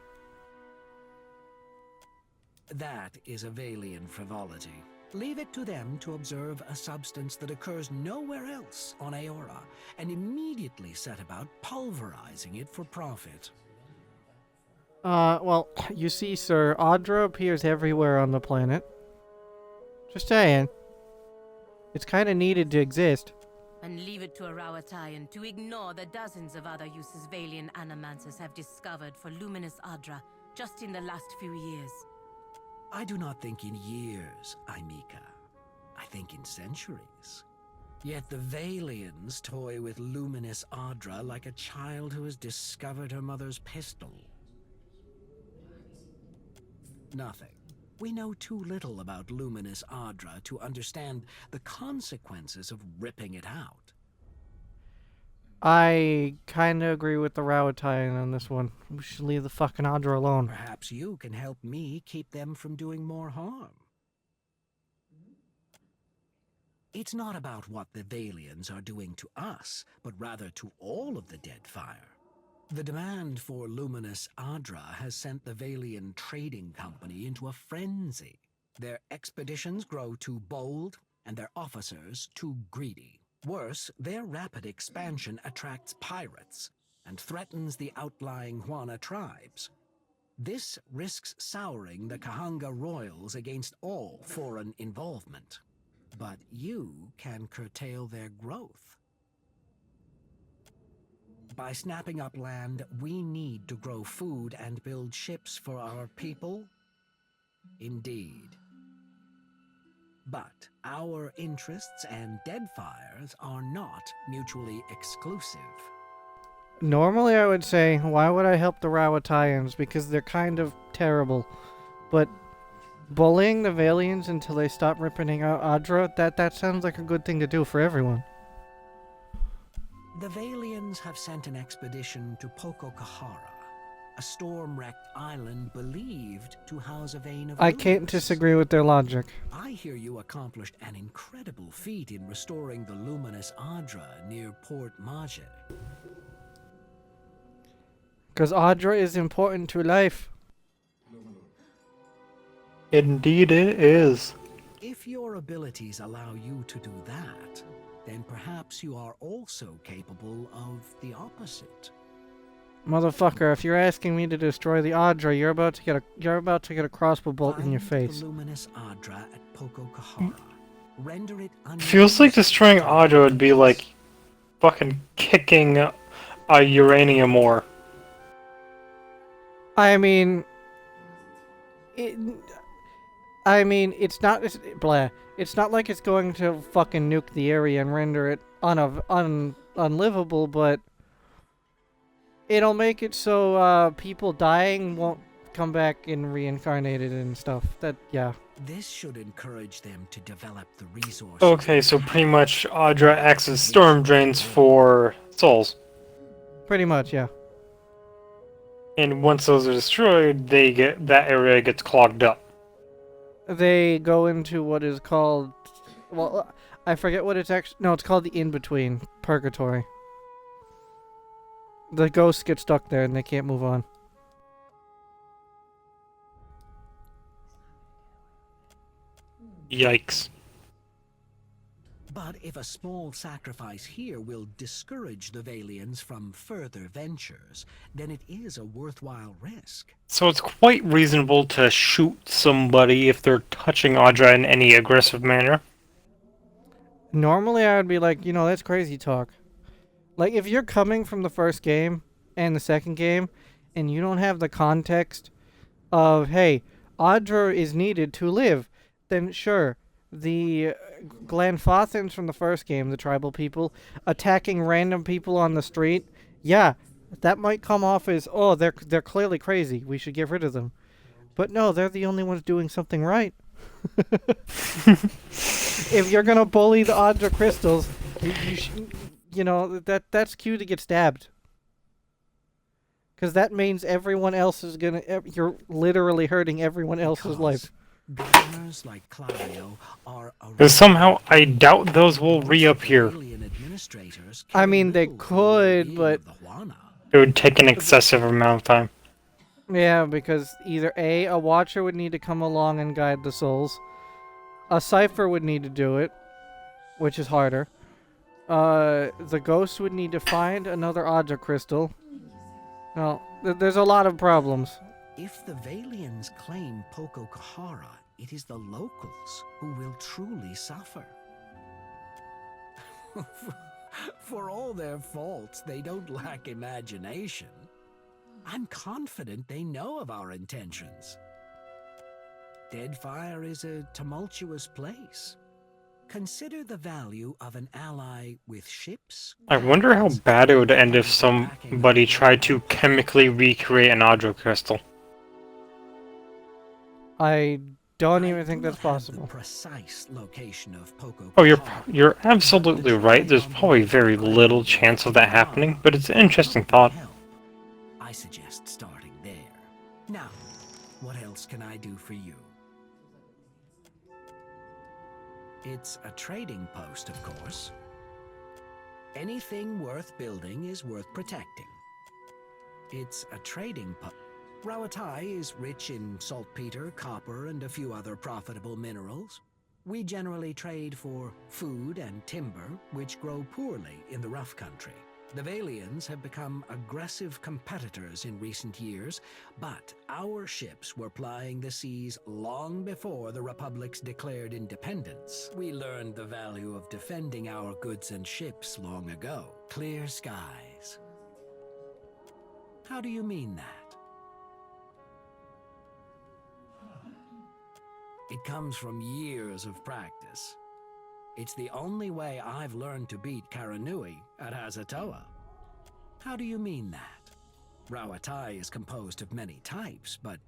That is a Valian frivolity. Leave it to them to observe a substance that occurs nowhere else on Aora, and immediately set about pulverizing it for profit. Well, you see, sir, Audra appears everywhere on the planet. Just saying. It's kind of needed to exist. And leave it to a Rawatayan to ignore the dozens of other uses Valian animancers have discovered for luminous Adra just in the last few years. I do not think in years, Aimika. I think in centuries. Yet the Valians toy with luminous Adra like a child who has discovered her mother's pistol. Nothing. We know too little about luminous Adra to understand the consequences of ripping it out. I kind of agree with the Rawatayan on this one. We should leave the fucking Adra alone. Perhaps you can help me keep them from doing more harm. It's not about what the Valians are doing to us, but rather to all of the Deadfire. The demand for luminous Adra has sent the Valian Trading Company into a frenzy. Their expeditions grow too bold, and their officers too greedy. Worse, their rapid expansion attracts pirates and threatens the outlying Huana tribes. This risks souring the Kahanga royals against all foreign involvement. But you can curtail their growth. By snapping up land we need to grow food and build ships for our people? Indeed. But our interests and Deadfire's are not mutually exclusive. Normally I would say, why would I help the Rawatayans? Because they're kind of terrible. But bullying the Valians until they stop ripping out Adra, that sounds like a good thing to do for everyone. The Valians have sent an expedition to Pococahara, a storm-wrecked island believed to house a vein of I can't disagree with their logic. I hear you accomplished an incredible feat in restoring the luminous Adra near Port Maje. Because Adra is important to life. Indeed it is. If your abilities allow you to do that, then perhaps you are also capable of the opposite. Motherfucker, if you're asking me to destroy the Adra, you're about to get a crossbow bolt in your face. The luminous Adra at Pococahara. Render it Feels like destroying Adra would be like fucking kicking a uranium ore. I mean, it's not blah. It's not like it's going to fucking nuke the area and render it unlivable, but it'll make it so people dying won't come back and reincarnated and stuff. Yeah. This should encourage them to develop the resources. Okay, so pretty much Adra acts as storm drains for souls. Pretty much, yeah. And once those are destroyed, that area gets clogged up. They go into what is called, well, I forget what it's actually, no, it's called the in-between, purgatory. The ghosts get stuck there and they can't move on. Yikes. But if a small sacrifice here will discourage the Valians from further ventures, then it is a worthwhile risk. So it's quite reasonable to shoot somebody if they're touching Adra in any aggressive manner. Normally I would be like, that's crazy talk. Like, if you're coming from the first game and the second game, and you don't have the context of, hey, Adra is needed to live, then sure. The Glanfothans from the first game, the tribal people, attacking random people on the street, yeah, that might come off as, oh, they're clearly crazy, we should get rid of them. But no, they're the only ones doing something right. If you're gonna bully the Adra crystals, that's cue to get stabbed. Because that means everyone else is you're literally hurting everyone else's life. Governors like Clario are Because somehow I doubt those will reappear. I mean, they could, but it would take an excessive amount of time. Yeah, because either a watcher would need to come along and guide the souls, a cipher would need to do it, which is harder. The ghost would need to find another Adra crystal. Well, there's a lot of problems. If the Valians claim Pococahara, it is the locals who will truly suffer. For all their faults, they don't lack imagination. I'm confident they know of our intentions. Deadfire is a tumultuous place. Consider the value of an ally with ships. I wonder how bad it would end if somebody tried to chemically recreate an Audra crystal. I don't even think that's possible. Precise location of Poco. Oh, you're absolutely right. There's probably very little chance of that happening, but it's an interesting thought. I suggest starting there. Now, what else can I do for you? It's a trading post, of course. Anything worth building is worth protecting. It's a trading post. Rawatai is rich in saltpeter, copper, and a few other profitable minerals. We generally trade for food and timber, which grow poorly in the rough country. The Valians have become aggressive competitors in recent years, but our ships were plying the seas long before the Republic's declared independence. We learned the value of defending our goods and ships long ago. Clear skies. How do you mean that? It comes from years of practice. It's the only way I've learned to beat Karanui at Hazatoa. How do you mean that? Rawatai is composed of many types, but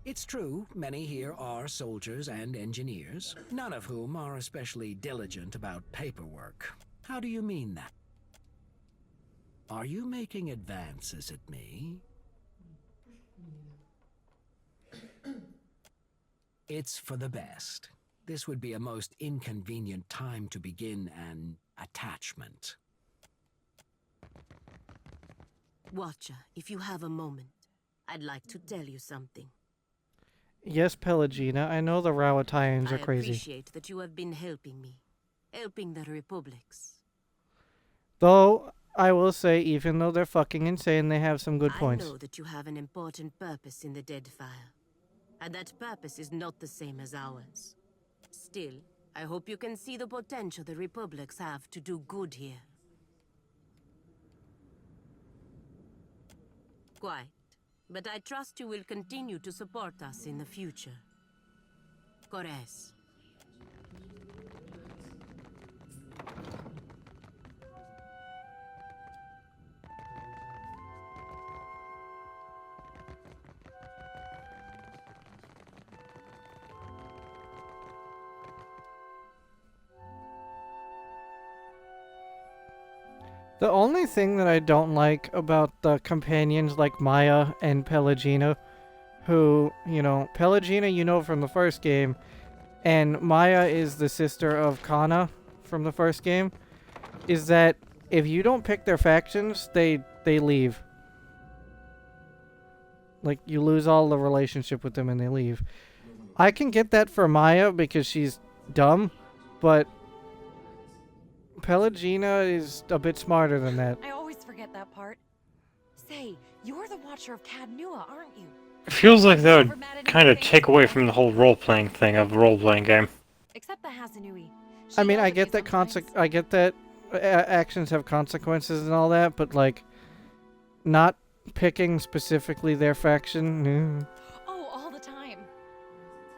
it's true many here are soldiers and engineers, none of whom are especially diligent about paperwork. How do you mean that? Are you making advances at me? It's for the best. This would be a most inconvenient time to begin an attachment. Watcher, if you have a moment, I'd like to tell you something. Yes, Pelagina, I know the Rawataians are I crazy. appreciate that you have been helping me, helping the Republics. Though, I will say, even though they're fucking insane, they have some good points. I know that you have an important purpose in the Deadfire, and that purpose is not the same as ours. Still, I hope you can see the potential the Republics have to do good here. Quite. But I trust you will continue to support us in the future. Corres. The only thing that I don't like about the companions like Maya and Pelagina, who, Pelagina you know from the first game, and Maya is the sister of Kana from the first game, is that if you don't pick their factions, they leave. Like, you lose all the relationship with them and they leave. I can get that for Maya because she's dumb, but Pelagina is a bit smarter than that. I always forget that part. Say, you're the Watcher of Cadnua, aren't you? It feels like that would kind of take away from the whole role-playing thing of a role-playing game. Except the Hasanui. I mean, I get that actions have consequences and all that, but like, not picking specifically their faction. No. Oh, all the time.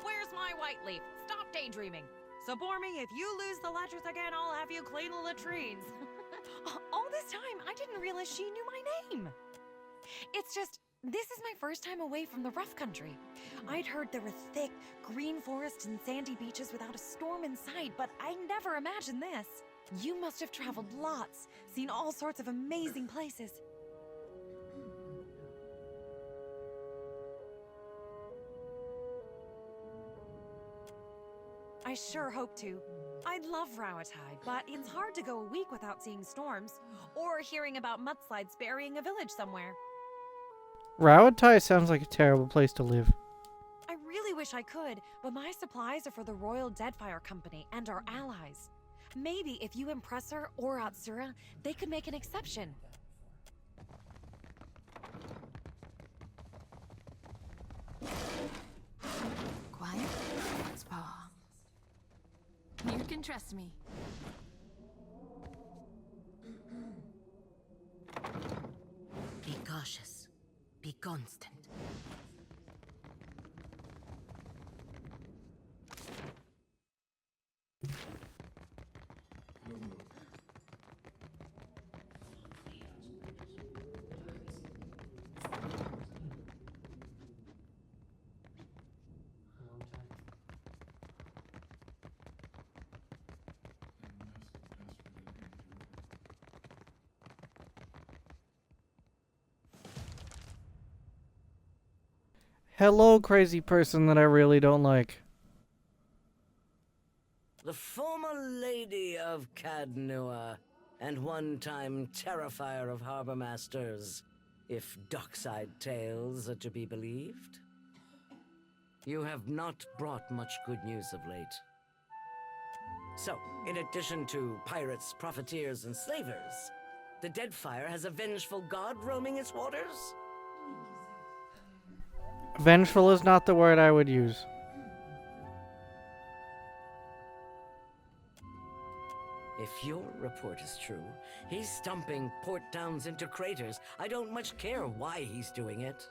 Where's my white leaf? Stop daydreaming. Support me. If you lose the ledgers again, I'll have you clean the latrines. All this time, I didn't realize she knew my name. It's just, this is my first time away from the rough country. I'd heard there were thick, green forests and sandy beaches without a storm in sight, but I never imagined this. You must have traveled lots, seen all sorts of amazing places. I sure hope to. I love Rawatai, but it's hard to go a week without seeing storms, or hearing about mudslides burying a village somewhere. Rawatai sounds like a terrible place to live. I really wish I could, but my supplies are for the Royal Deadfire Company and our allies. Maybe if you impress her or Atsura, they could make an exception. Quiet. Let's paw. You can trust me. cautious. Be constant. Hello, crazy person that I really don't like. The former lady of Cadnua, and one-time terrifier of harbor masters, if dockside tales are to be believed. You have not brought much good news of late. So, in addition to pirates, profiteers, and slavers, the Deadfire has a vengeful god roaming its waters? Vengeful is not the word I would use. If your report is true, he's stumping port towns into craters. I don't much care why he's doing it.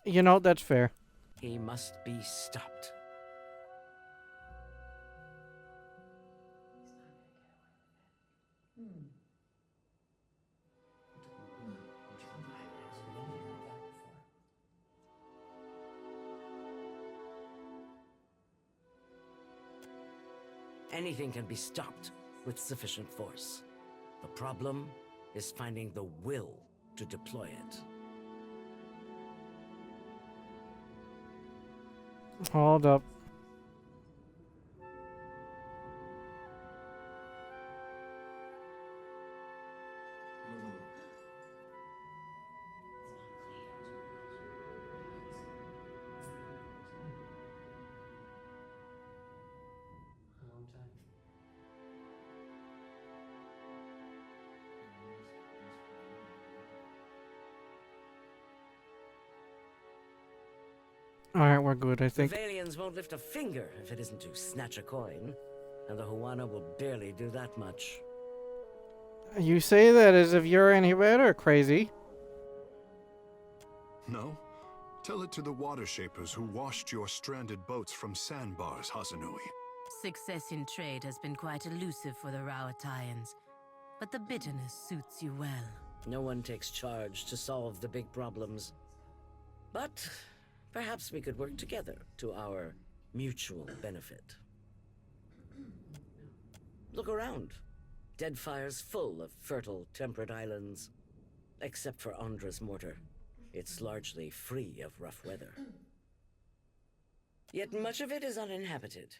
You know, that's fair. He must be stopped. Anything can be stopped with sufficient force. The problem is finding the will to deploy it. Hold up. Alright, we're good, I think. The Valians won't lift a finger if it isn't to snatch a coin, and the Huana will barely do that much. You say that as if you're any better, crazy. No? Tell it to the water shapers who washed your stranded boats from sandbars, Hazanui. Success in trade has been quite elusive for the Rauataians, but the bitterness suits you well. No one takes charge to solve the big problems. But perhaps we could work together to our mutual benefit. Look around. Deadfire's full of fertile, temperate islands. Except for Andra's Mortar. It's largely free of rough weather. Yet much of it is uninhabited.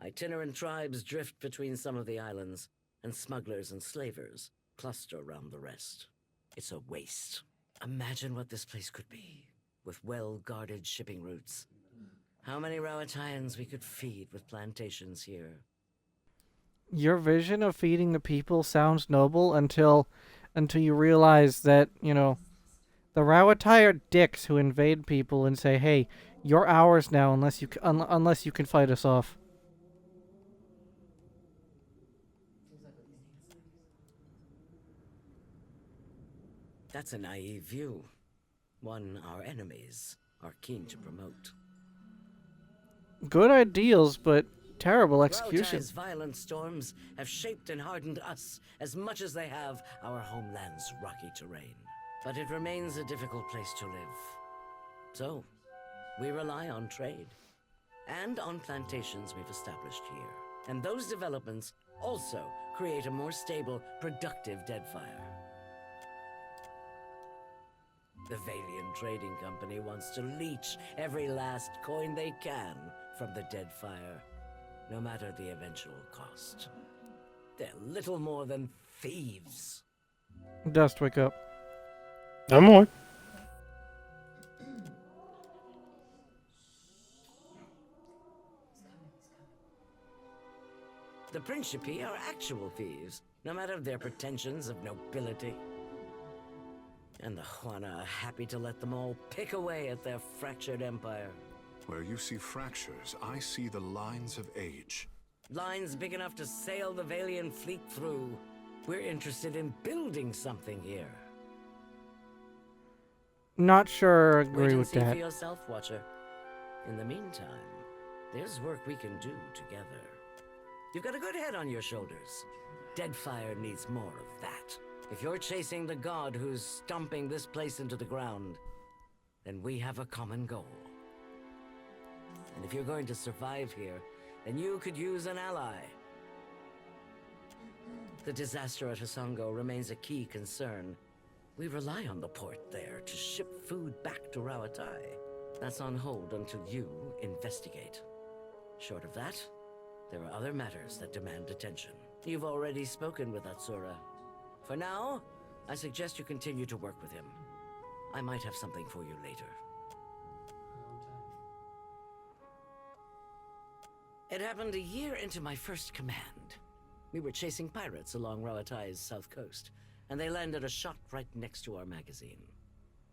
Itinerant tribes drift between some of the islands, and smugglers and slavers cluster around the rest. It's a waste. Imagine what this place could be, with well-guarded shipping routes. How many Rauataians we could feed with plantations here. Your vision of feeding the people sounds noble until you realize that, you know, the Rauatai are dicks who invade people and say, "Hey, you're ours now unless you can fight us off." That's a naive view. One our enemies are keen to promote. Good ideals, but terrible execution. Rautai's violent storms have shaped and hardened us as much as they have our homeland's rocky terrain. But it remains a difficult place to live. So, we rely on trade. And on plantations we've established here. And those developments also create a more stable, productive Deadfire. The Valian Trading Company wants to leech every last coin they can from the Deadfire, no matter the eventual cost. They're little more than thieves. Dust, wake up. I'm on. The Principi are actual thieves, no matter their pretensions of nobility. And the Juana are happy to let them all pick away at their fractured empire. Where you see fractures, I see the lines of age. Lines big enough to sail the Valian fleet through. We're interested in building something here. Not sure I Wait agree and with see for that. yourself, Watcher. In the meantime, there's work we can do together. You've got a good head on your shoulders. Deadfire needs more of that. If you're chasing the god who's stomping this place into the ground, then we have a common goal. And if you're going to survive here, then you could use an ally. The disaster at Hasongo remains a key concern. We rely on the port there to ship food back to Rawatai. That's on hold until you investigate. Short of that, there are other matters that demand attention. You've already spoken with Atsura. For now, I suggest you continue to work with him. I might have something for you later. It happened a year into my first command. We were chasing pirates along Rawatai's south coast, and they landed a shot right next to our magazine.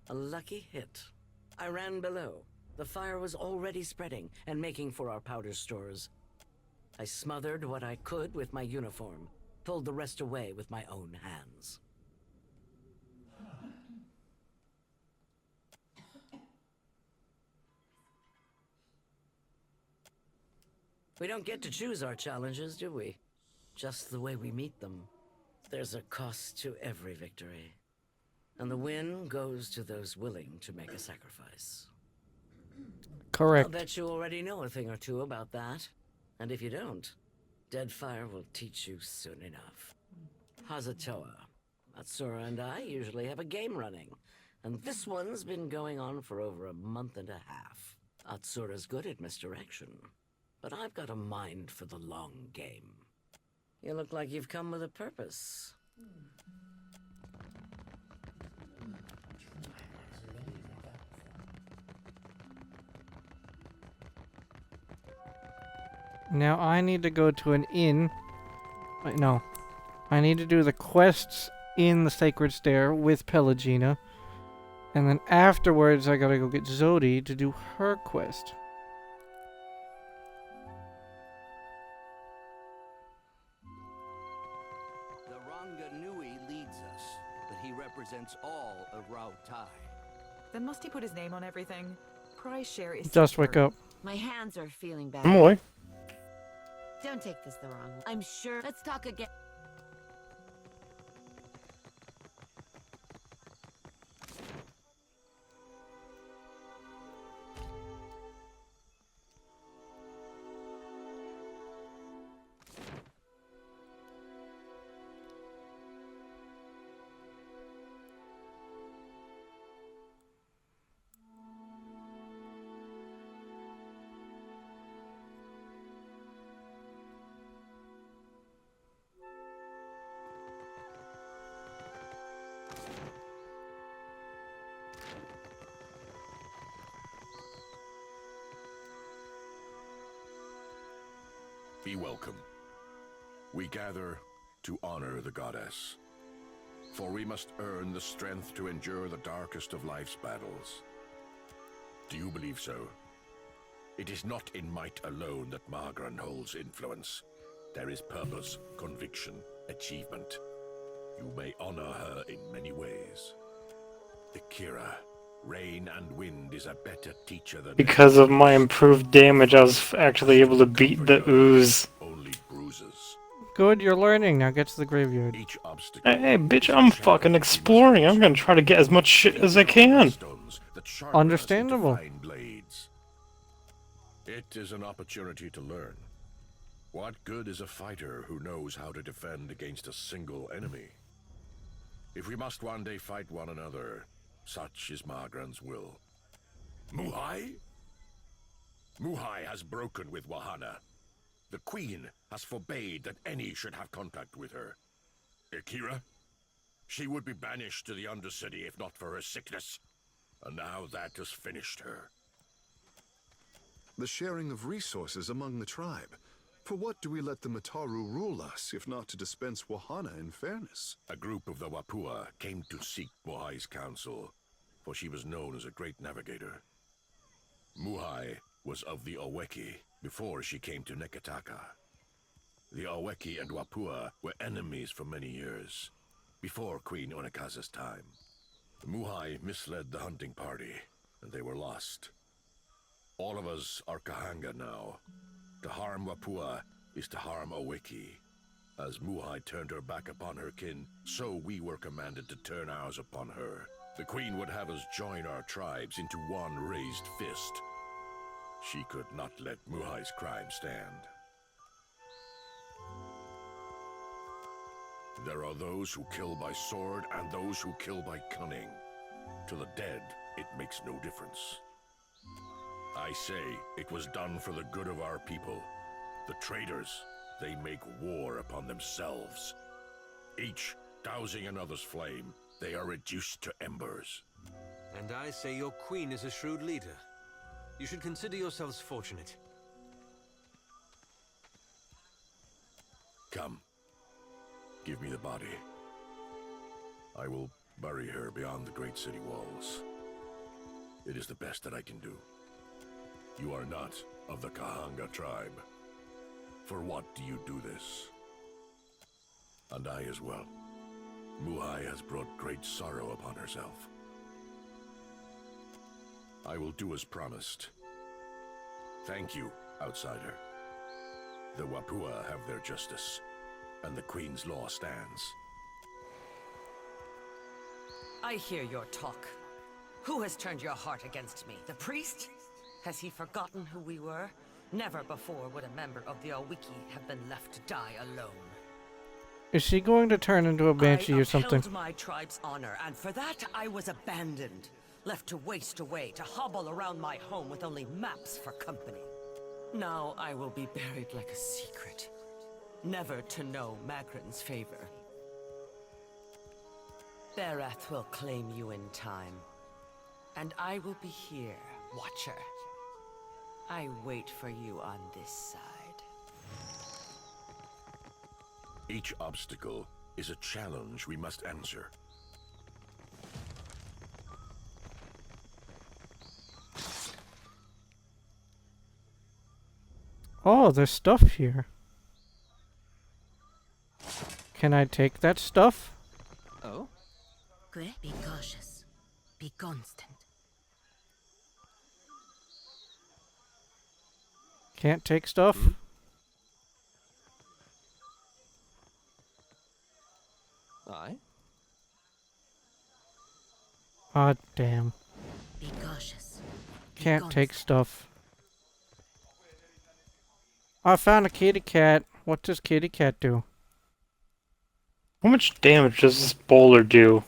A lucky hit. I ran below. The fire was already spreading and making for our powder stores. I smothered what I could with my uniform, pulled the rest away with my own hands. We don't get to choose our challenges, do we? Just the way we meet them. There's a cost to every victory. And the win goes to those willing to make a sacrifice. Correct. I'll bet you already know a thing or two about that. And if you don't, Deadfire will teach you soon enough. Hazatoa, Atsura and I usually have a game running. And this one's been going on for over a month and a half. Atsura's good at misdirection. But I've got a mind for the long game. You look like you've come with a purpose. Now I need to go to an inn. Wait, no. I need to do the quests in the Sacred Stair with Pelagina. And then afterwards I gotta go get Zodi to do her quest. Represents all of Rawatai. Then must he put his name on everything? Prize share is Just wake up. My hands are feeling bad. I'm away. Don't take this the wrong way. I'm sure. Let's talk again. Be welcome. We gather to honor the goddess. For we must earn the strength to endure the darkest of life's battles. Do you believe so? It is not in might alone that Margran holds influence. There is purpose, conviction, achievement. You may honor her in many ways. Akira, rain and wind is a better teacher than... Because of my improved damage, I was actually able to beat the ooze. Only bruises. Good, you're learning. Now get to the graveyard. Hey, bitch, I'm fucking exploring. I'm gonna try to get as much shit as I can. Understandable. It is an opportunity to learn. What good is a fighter who knows how to defend against a single enemy? If we must one day fight one another, such is Margran's will. Muhai? Muhai has broken with Wahana. The Queen has forbade that any should have contact with her. Akira? She would be banished to the Undercity if not for her sickness. And now that has finished her. The sharing of resources among the tribe. For what do we let the Mataru rule us, if not to dispense Wahana in fairness? A group of the Wapua came to seek Muhai's counsel, for she was known as a great navigator. Muhai was of the Oweki before she came to Nekataka. The Aweki and Wapua were enemies for many years, before Queen Onekaza's time. Muhai misled the hunting party, and they were lost. All of us are Kahanga now. To harm Wapua is to harm Aweki. As Muhai turned her back upon her kin, so we were commanded to turn ours upon her. The Queen would have us join our tribes into one raised fist. She could not let Muhai's crime stand. There are those who kill by sword and those who kill by cunning. To the dead, it makes no difference. I say it was done for the good of our people. The traitors, they make war upon themselves. Each dousing another's flame, they are reduced to embers. And I say your queen is a shrewd leader. You should consider yourselves fortunate. Come. Give me the body. I will bury her beyond the great city walls. It is the best that I can do. You are not of the Kahanga tribe. For what do you do this? And I as well. Muhai has brought great sorrow upon herself. I will do as promised. Thank you, outsider. The Wapua have their justice, and the Queen's law stands. I hear your talk. Who has turned your heart against me? The priest? Has he forgotten who we were? Never before would a member of the Aweki have been left to die alone. Is she going to turn into a banshee or something? I upheld my tribe's honor, and for that I was abandoned. Left to waste away, to hobble around my home with only maps for company. Now I will be buried like a secret. Never to know Magrin's favor. Berath will claim you in time. And I will be here, Watcher. I wait for you on this side. Each obstacle is a challenge we must answer. Oh, there's stuff here. Can I take that stuff? Oh? Be cautious. Be constant. Can't take stuff? Aye? Ah, damn. Be cautious. Can't take stuff. I found a kitty cat. What does kitty cat do? How much damage does this bowler do?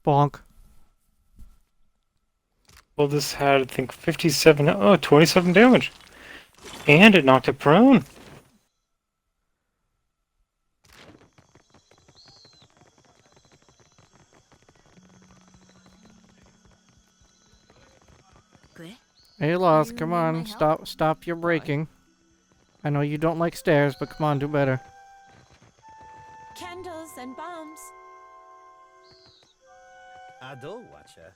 Bonk. Well, this had, I think, 27 damage. And it knocked it prone. Hey, Lost, come on. Stop your braking. I know you don't like stairs, but come on, do better. Candles and bombs. Ado, Watcher.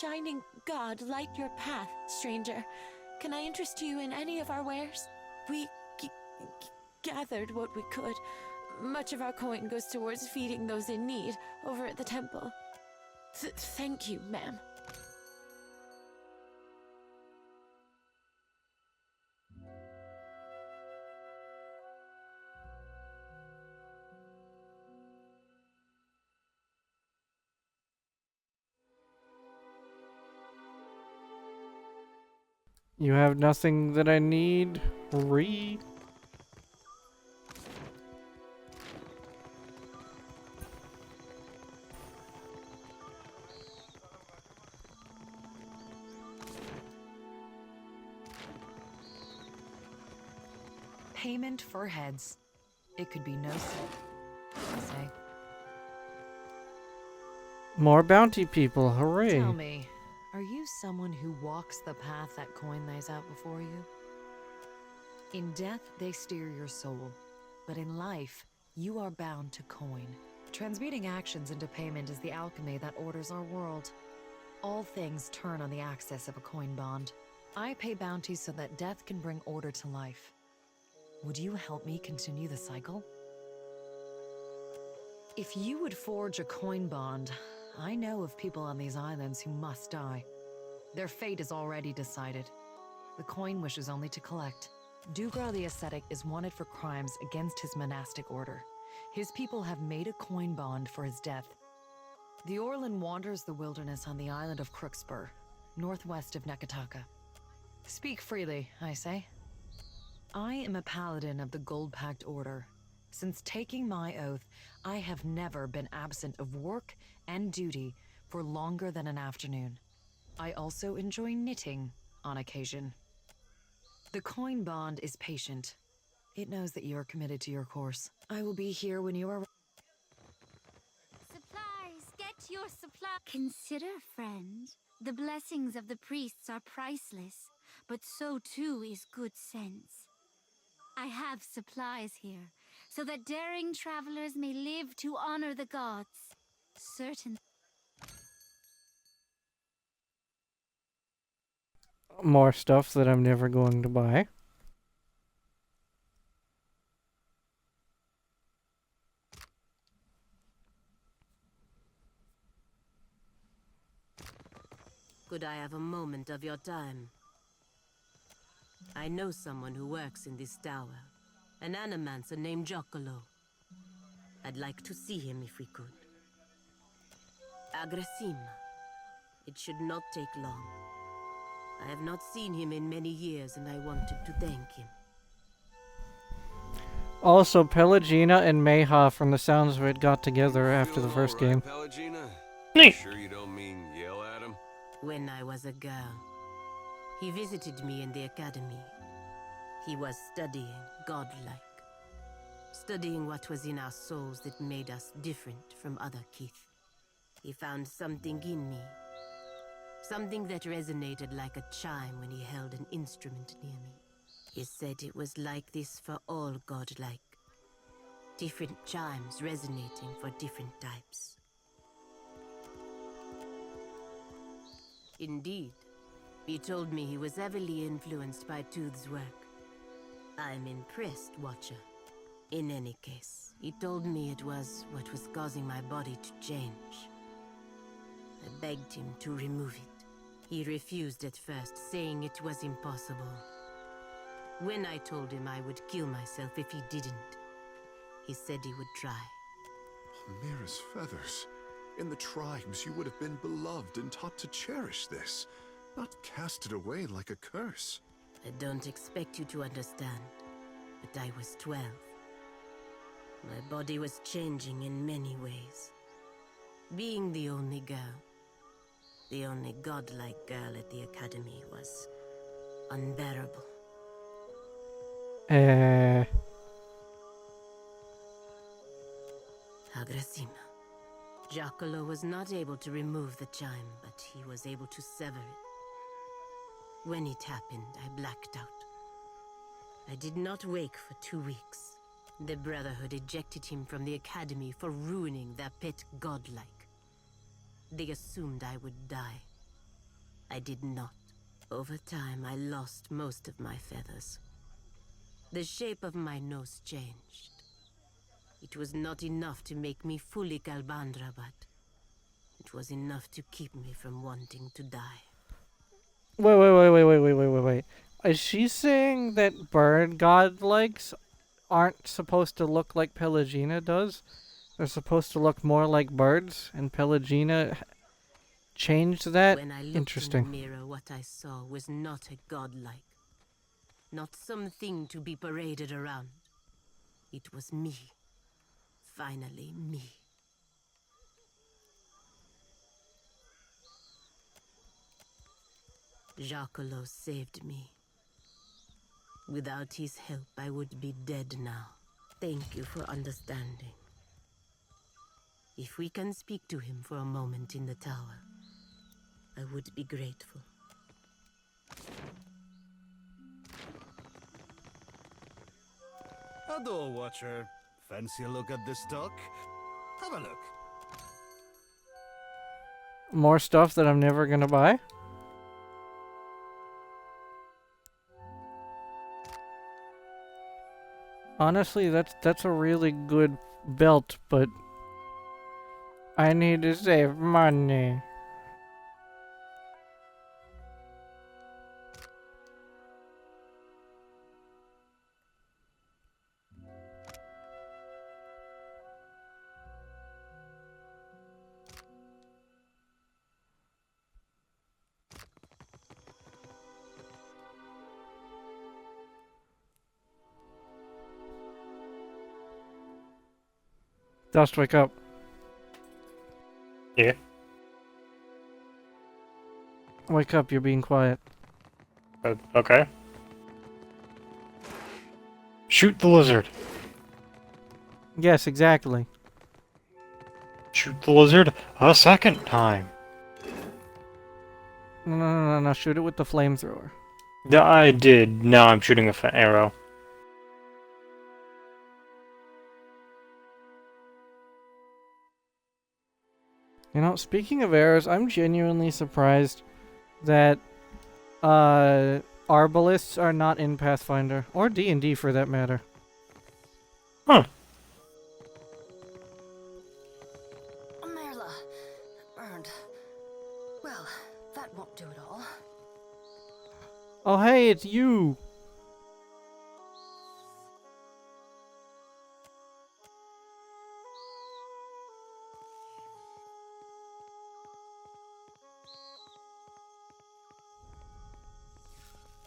Shining God, light your path, stranger. Can I interest you in any of our wares? We gathered what we could. Much of our coin goes towards feeding those in need over at the temple. Thank you, ma'am. You have nothing that I need? Payment for heads. It could be no say. More bounty people, hooray. Tell me, are you someone who walks the path that coin lays out before you? In death, they steer your soul, but in life, you are bound to coin. Transmuting actions into payment is the alchemy that orders our world. All things turn on the axis of a coin bond. I pay bounties so that death can bring order to life. Would you help me continue the cycle? If you would forge a coin bond, I know of people on these islands who must die. Their fate is already decided. The coin wishes only to collect. Dugra the Ascetic is wanted for crimes against his monastic order. His people have made a coin bond for his death. The Orlan wanders the wilderness on the island of Crookspur, northwest of Nekataka. Speak freely, I say. I am a paladin of the Gold Pact Order. Since taking my oath, I have never been absent of work and duty for longer than an afternoon. I also enjoy knitting on occasion. The coin bond is patient. It knows that you are committed to your course. I will be here when you are... Supplies, get your supply. Consider, friend, the blessings of the priests are priceless, but so too is good sense. I have supplies here, so that daring travelers may live to honor the gods. Certain... More stuff that I'm never going to buy. Could I have a moment of your time? I know someone who works in this tower. An animancer named Giaccolo. I'd like to see him if we could. Agressima. It should not take long. I have not seen him in many years, and I wanted to thank him. Also, Pelagina and Mayha, from the sounds of it, got together after the first game. Pelagina? Nee. Sure you don't mean yell at him? When I was a girl, he visited me in the academy. He was studying godlike. Studying what was in our souls that made us different from other Keith. He found something in me. Something that resonated like a chime when he held an instrument near me. He said it was like this for all godlike. Different chimes resonating for different types. Indeed, he told me he was heavily influenced by Tooth's work. I'm impressed, Watcher. In any case, he told me it was what was causing my body to change. I begged him to remove it. He refused at first, saying it was impossible. When I told him I would kill myself if he didn't, he said he would try. Mere as feathers. In the tribes, you would have been beloved and taught to cherish this, not cast it away like a curse. I don't expect you to understand, but I was 12. My body was changing in many ways. Being the only girl, the only godlike girl at the academy, was unbearable. Agressima. Giaccolo was not able to remove the chime, but he was able to sever it. When it happened, I blacked out. I did not wake for 2 weeks. The Brotherhood ejected him from the academy for ruining their pet godlike. They assumed I would die. I did not. Over time, I lost most of my feathers. The shape of my nose changed. It was not enough to make me fully Kalbandra, but it was enough to keep me from wanting to die. Wait. Is she saying that bird godlikes aren't supposed to look like Pelagina does? They're supposed to look more like birds, and Pelagina changed that? When I looked Interesting. in the mirror, what I saw was not a godlike. Not something to be paraded around. It was me. Finally, me. Giaccolo saved me. Without his help, I would be dead now. Thank you for understanding. If we can speak to him for a moment in the tower, I would be grateful. Hello, Watcher. Fancy a look at this stock? Have a look. More stuff that I'm never gonna buy? Honestly, that's a really good belt, but I need to save money. Dust, wake up. Yeah. Wake up, you're being quiet. Okay. Shoot the lizard. Yes, exactly. Shoot the lizard a second time. No, shoot it with the flamethrower. Yeah, I did. Now I'm shooting a arrow. You know, speaking of arrows, I'm genuinely surprised that arbalists are not in Pathfinder or D&D for that matter. Huh. Merla. Burned. Well, that won't do it all. Oh hey, it's you!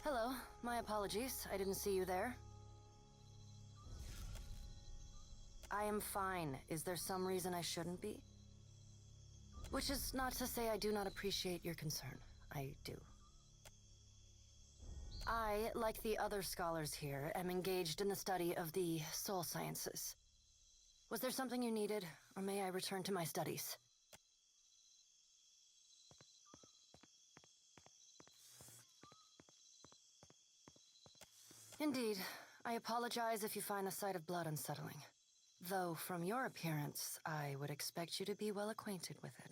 Hello. My apologies. I didn't see you there. I am fine. Is there some reason I shouldn't be? Which is not to say I do not appreciate your concern. I do. I, like the other scholars here, am engaged in the study of the soul sciences. Was there something you needed, or may I return to my studies? Indeed. I apologize if you find the sight of blood unsettling. Though, from your appearance, I would expect you to be well acquainted with it.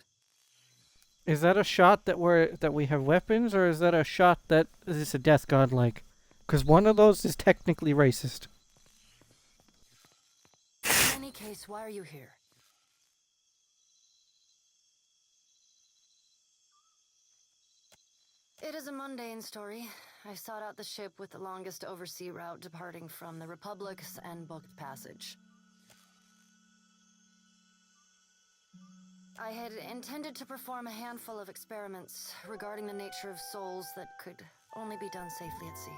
Is that a shot that we have weapons, or is that a shot that is this a death god like? Because one of those is technically racist. In any case, why are you here? It is a mundane story. I sought out the ship with the longest oversea route departing from the Republics and booked passage. I had intended to perform a handful of experiments regarding the nature of souls that could only be done safely at sea.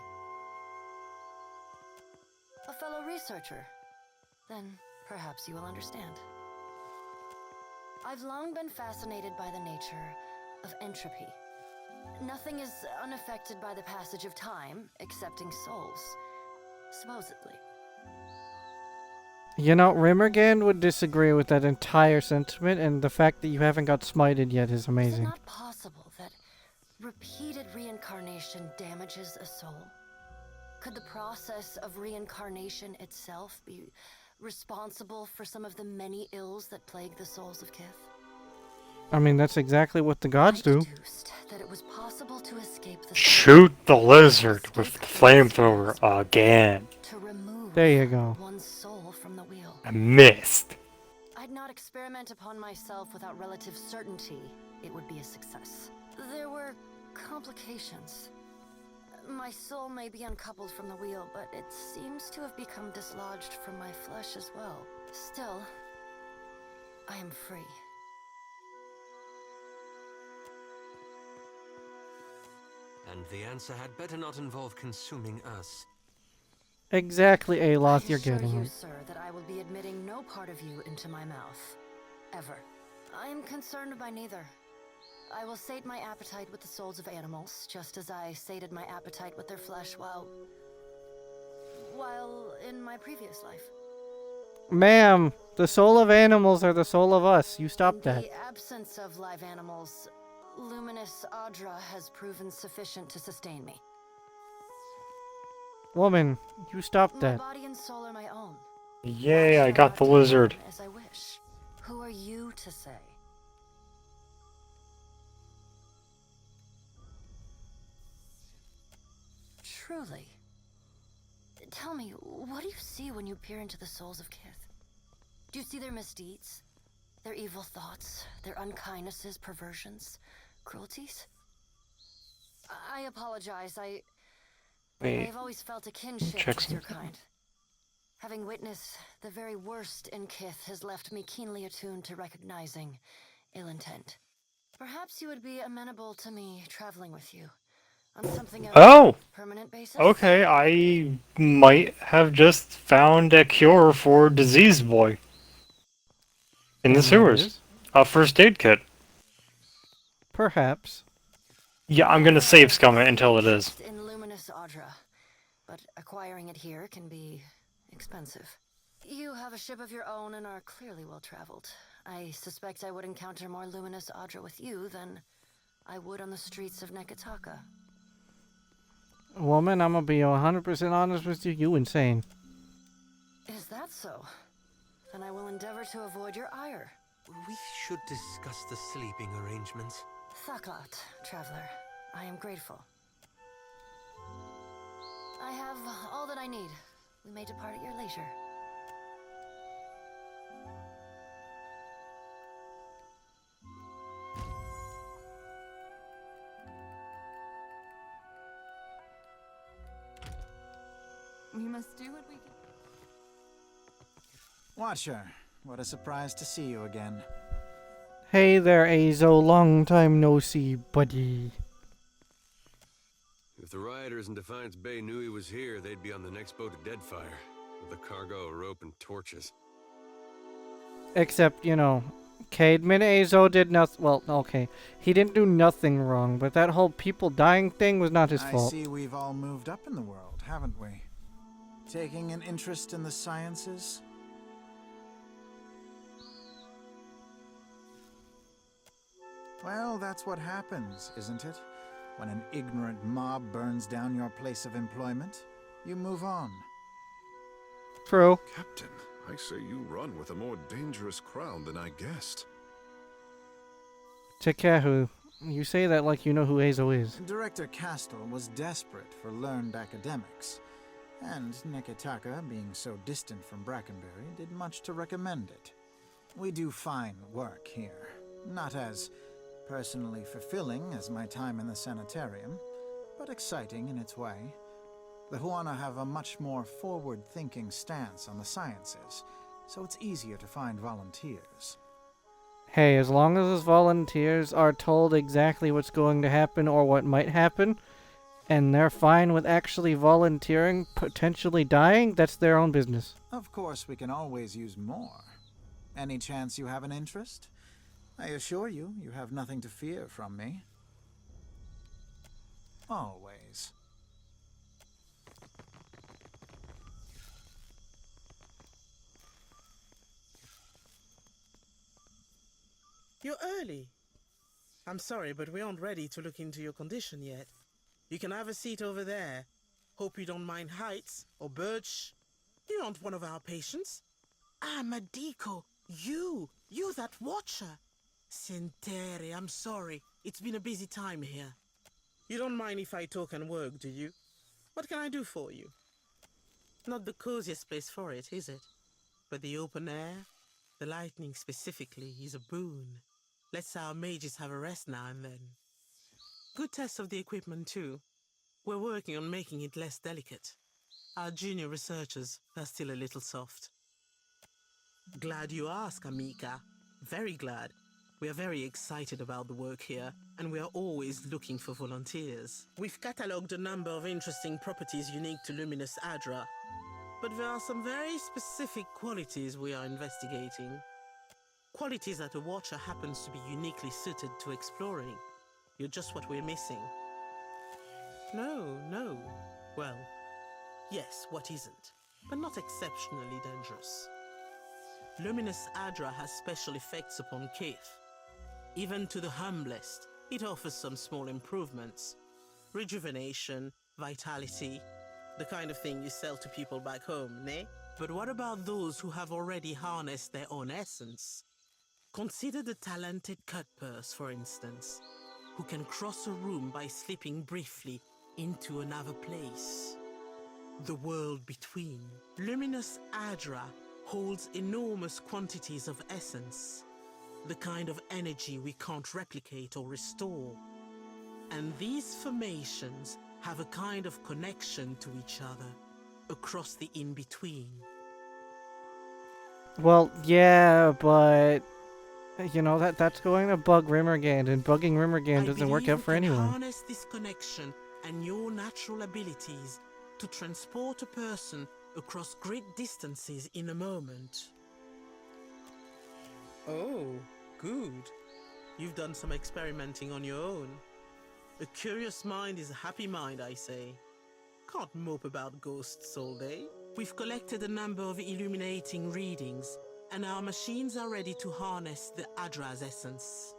A fellow researcher. Then perhaps you will understand. I've long been fascinated by the nature of entropy. Nothing is unaffected by the passage of time, excepting souls. Supposedly. You know, Rimmergan would disagree with that entire sentiment, and the fact that you haven't got smited yet is Is it amazing. not possible that repeated reincarnation damages a soul? Could the process of reincarnation itself be responsible for some of the many ills that plague the souls of Kith? I mean, that's exactly what the gods do. That it was possible to escape the Shoot the lizard with the flamethrower again. There you go. one's soul from the wheel. I missed. I'd not experiment upon myself without relative certainty it would be a success. There were complications. My soul may be uncoupled from the wheel, but it seems to have become dislodged from my flesh as well. Still, I am free. And the answer had better not involve consuming us. Exactly, Aloth, you're getting I assure you, it. sir, that I will be admitting no part of you into my mouth. Ever. I am concerned by neither. I will sate my appetite with the souls of animals, just as I sated my appetite with their flesh while in my previous life. Ma'am, the soul of animals are the soul of us. You stop that. The absence of live animals, luminous Audra has proven sufficient to sustain me. Woman, you stop that. My body and soul are my own. Yay, I got the lizard. As I wish. Who are you to say? Truly. Tell me, what do you see when you peer into the souls of Kith? Do you see their misdeeds? Their evil thoughts? Their unkindnesses, perversions, cruelties? I apologize, Wait. I've always felt a kinship Check with your something. kind. Having witnessed the very worst in Kith has left me keenly attuned to recognizing ill intent. Perhaps you would be amenable to me traveling with you on something of Oh! a permanent basis? Okay, I might have just found a cure for Disease Boy. In the And that sewers. is? A first aid kit. Perhaps. Yeah, I'm gonna save scum it until it is. In luminous Audra, but acquiring it here can be expensive. You have a ship of your own and are clearly well traveled. I suspect I would encounter more luminous Audra with you than I would on the streets of Nekataka. Woman, I'm gonna be 100% honest with you. You insane. Is that so? Then I will endeavor to avoid your ire. We should discuss the sleeping arrangements. Thaklat, traveler. I am grateful. I have all that I need. We may depart at your leisure. We must do what we can. Watcher, what a surprise to see you again. Hey there, Azo. Long time no see, buddy. If the rioters in Defiance Bay knew he was here, they'd be on the next boat to Deadfire, with a cargo of rope and torches. Except, you know, okay, admit Azo did nothing. Well, okay, he didn't do nothing wrong, but that whole people dying thing was not his fault. I see we've all moved up in the world, haven't we? Taking an interest in the sciences? Well, that's what happens, isn't it? When an ignorant mob burns down your place of employment, you move on. True. Captain, I say you run with a more dangerous crowd than I guessed. Takehu, you say that like you know who Azo is. Director Castle was desperate for learned academics, and Nekataka, being so distant from Brackenbury, did much to recommend it. We do fine work here, not as personally fulfilling as my time in the sanitarium, but exciting in its way. The Huana have a much more forward-thinking stance on the sciences, so it's easier to find volunteers. Hey, as long as those volunteers are told exactly what's going to happen or what might happen, and they're fine with actually volunteering, potentially dying, that's their own business. Of course, we can always use more. Any chance you have an interest? I assure you, you have nothing to fear from me. Always. You're early. I'm sorry, but we aren't ready to look into your condition yet. You can have a seat over there. Hope you don't mind heights or birch. You aren't one of our patients. Ah, Madiko, you that watcher. Sentere, I'm sorry. It's been a busy time here. You don't mind if I talk and work, do you? What can I do for you? Not the coziest place for it, is it? But the open air, the lightning specifically, is a boon. Lets our mages have a rest now and then. Good test of the equipment too. We're working on making it less delicate. Our junior researchers are still a little soft. Glad you ask, Amika. Very glad. We are very excited about the work here, and we are always looking for volunteers. We've catalogued a number of interesting properties unique to Luminous Adra, but there are some very specific qualities we are investigating. Qualities that a watcher happens to be uniquely suited to exploring. You're just what we're missing. No. Well, yes, what isn't, but not exceptionally dangerous. Luminous Adra has special effects upon Keith. Even to the humblest, it offers some small improvements. Rejuvenation, vitality, the kind of thing you sell to people back home, ne? But what about those who have already harnessed their own essence? Consider the talented Cutpurse, for instance, who can cross a room by slipping briefly into another place. The world between. Luminous Adra holds enormous quantities of essence, the kind of energy we can't replicate or restore. And these formations have a kind of connection to each other across the in-between. Well, yeah, but you know that's going to bug Rimmergand, and bugging Rimmergand doesn't work out for anyone. Harness this connection and your natural abilities to transport a person across great distances in a moment. Oh, good. You've done some experimenting on your own. A curious mind is a happy mind, I say. Can't mope about ghosts all day. We've collected a number of illuminating readings, and our machines are ready to harness the Adra's essence.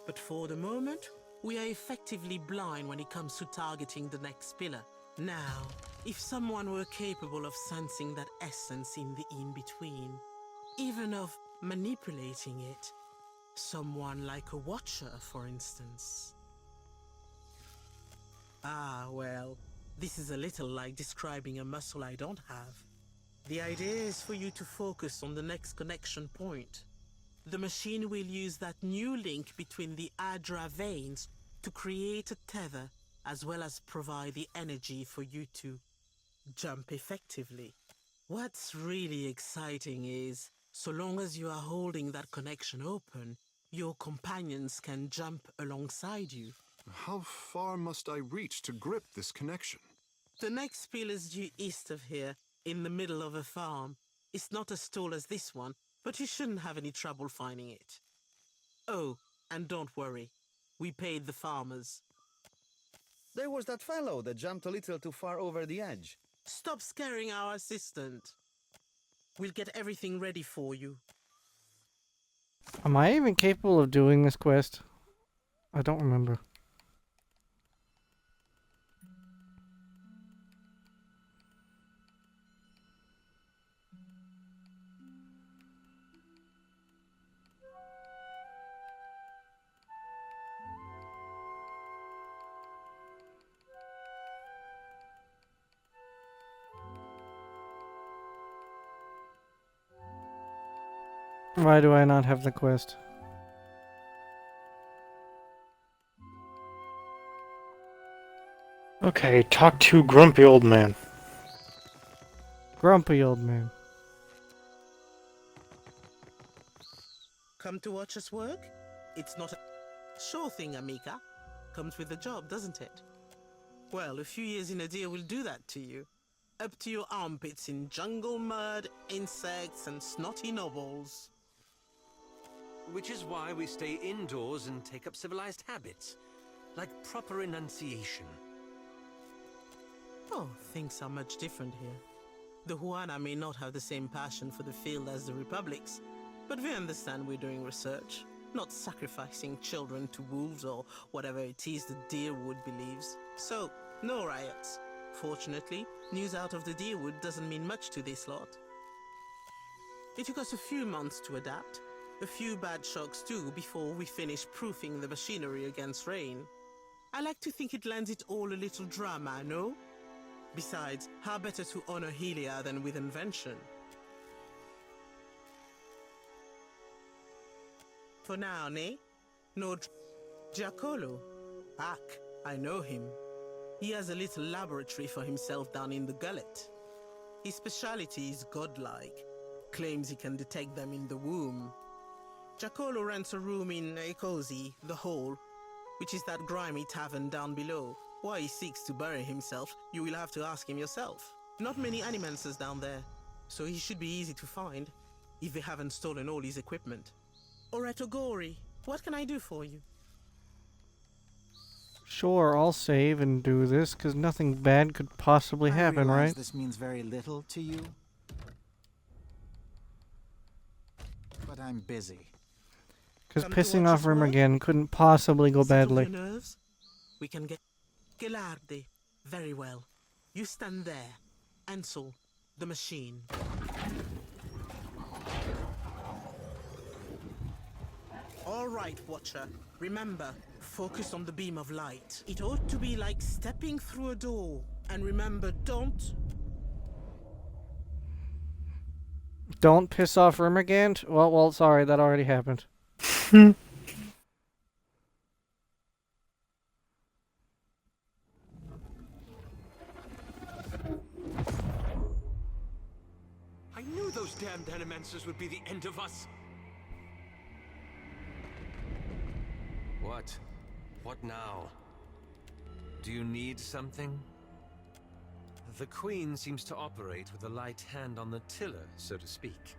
But for the moment, we are effectively blind when it comes to targeting the next pillar. Now, if someone were capable of sensing that essence in the in-between, even of manipulating it, someone like a watcher, for instance. Ah, well, this is a little like describing a muscle I don't have. The idea is for you to focus on the next connection point. The machine will use that new link between the Adra veins to create a tether, as well as provide the energy for you to jump effectively. What's really exciting is, so long as you are holding that connection open, your companions can jump alongside you. How far must I reach to grip this connection? The next spill is due east of here, in the middle of a farm. It's not as tall as this one, but you shouldn't have any trouble finding it. Oh, and don't worry. We paid the farmers. There was that fellow that jumped a little too far over the edge. Stop scaring our assistant. We'll get everything ready for you. Am I even capable of doing this quest? I don't remember. Why do I not have the quest? Okay, talk to grumpy old man. Grumpy old man. Come to watch us work? It's not a sure thing, Amika. Comes with the job, doesn't it? Well, a few years in a deer will do that to you. Up to your armpits in jungle mud, insects, and snotty nobles. Which is why we stay indoors and take up civilized habits, like proper enunciation. Oh, things are much different here. The Huana may not have the same passion for the field as the Republics, but we understand we're doing research, not sacrificing children to wolves or whatever it is the Deerwood believes. So, no riots. Fortunately, news out of the Deerwood doesn't mean much to this lot. It took us a few months to adapt, a few bad shocks too before we finished proofing the machinery against rain. I like to think it lends it all a little drama, no? Besides, how better to honor Helia than with invention? For now, ne? No Giacollo. Back, I know him. He has a little laboratory for himself down in the gullet. His speciality is godlike. Claims he can detect them in the womb. Giacollo rents a room in Ecosi, the Hall, which is that grimy tavern down below. Why he seeks to bury himself, you will have to ask him yourself. Not many animancers down there, so he should be easy to find, if they haven't stolen all his equipment. Oretogori, what can I do for you? Sure, I'll save and do this, because nothing bad could possibly happen, I realize right? this means very little to you, but I'm busy. Because pissing off Rimmergand couldn't possibly go badly. Settle your nerves? We can get Gelarde. Very well. You stand there. Ansel, the machine. All right, Watcher. Remember, focus on the beam of light. It ought to be like stepping through a door. And remember, don't. Don't piss off Rimmergant? Well, sorry, that already happened. I knew those damned Animancers would be the end of us. What? What now? Do you need something? The Queen seems to operate with a light hand on the tiller, so to speak.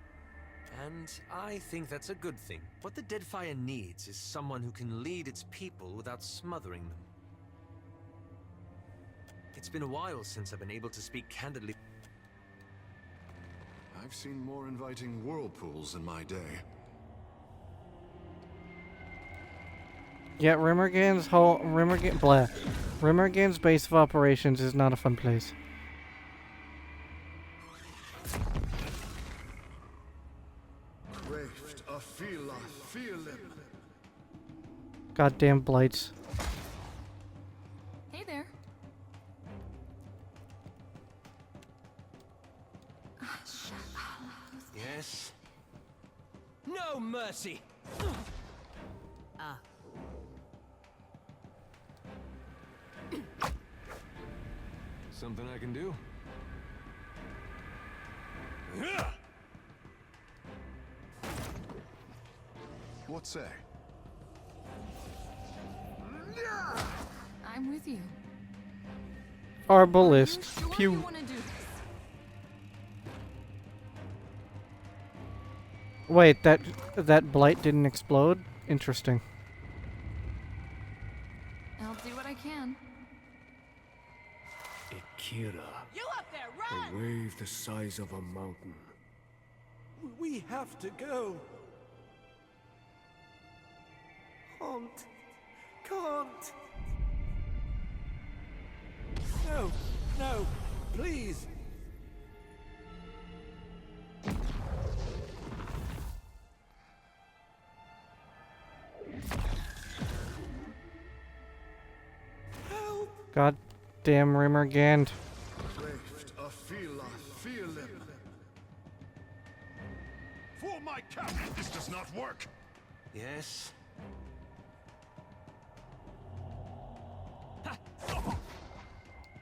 And I think that's a good thing. What the Deadfire needs is someone who can lead its people without smothering them. It's been a while since I've been able to speak candidly. I've seen more inviting whirlpools in my day. Yeah, Rimmergant's base of operations is not a fun place. Goddamn blights. Hey there. Yes? No mercy! Ah. Something I can do? What say? I'm with you. Arbalist. Sure Pew. you wanna do this? Wait, that blight didn't explode? Interesting. I'll do what I can. Akira. You up there, A wave the size of a mountain. We have to go. Can't. No, please. God damn Rimmergant. For my cap! This does not work! Yes?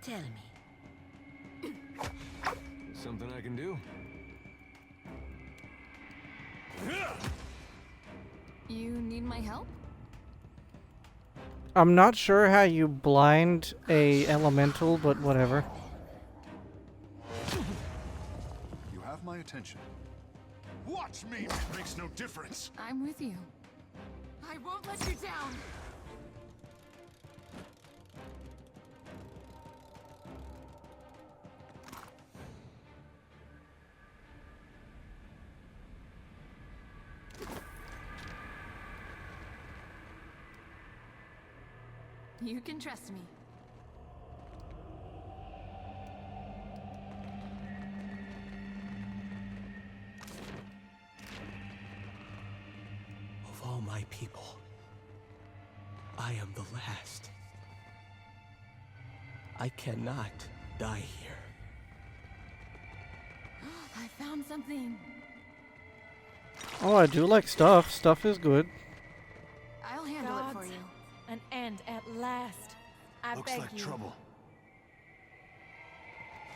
Tell me. Something I can do? You need my help? I'm not sure how you blind a elemental, but whatever. You have my attention. Watch me! It makes no difference! I'm with you. I won't let you down. You can trust me. Of all my people, I am the last. I cannot die here. I found something. Oh, I do like stuff. Stuff is good. I'll handle it for you. An end at last. I Looks beg like you. trouble.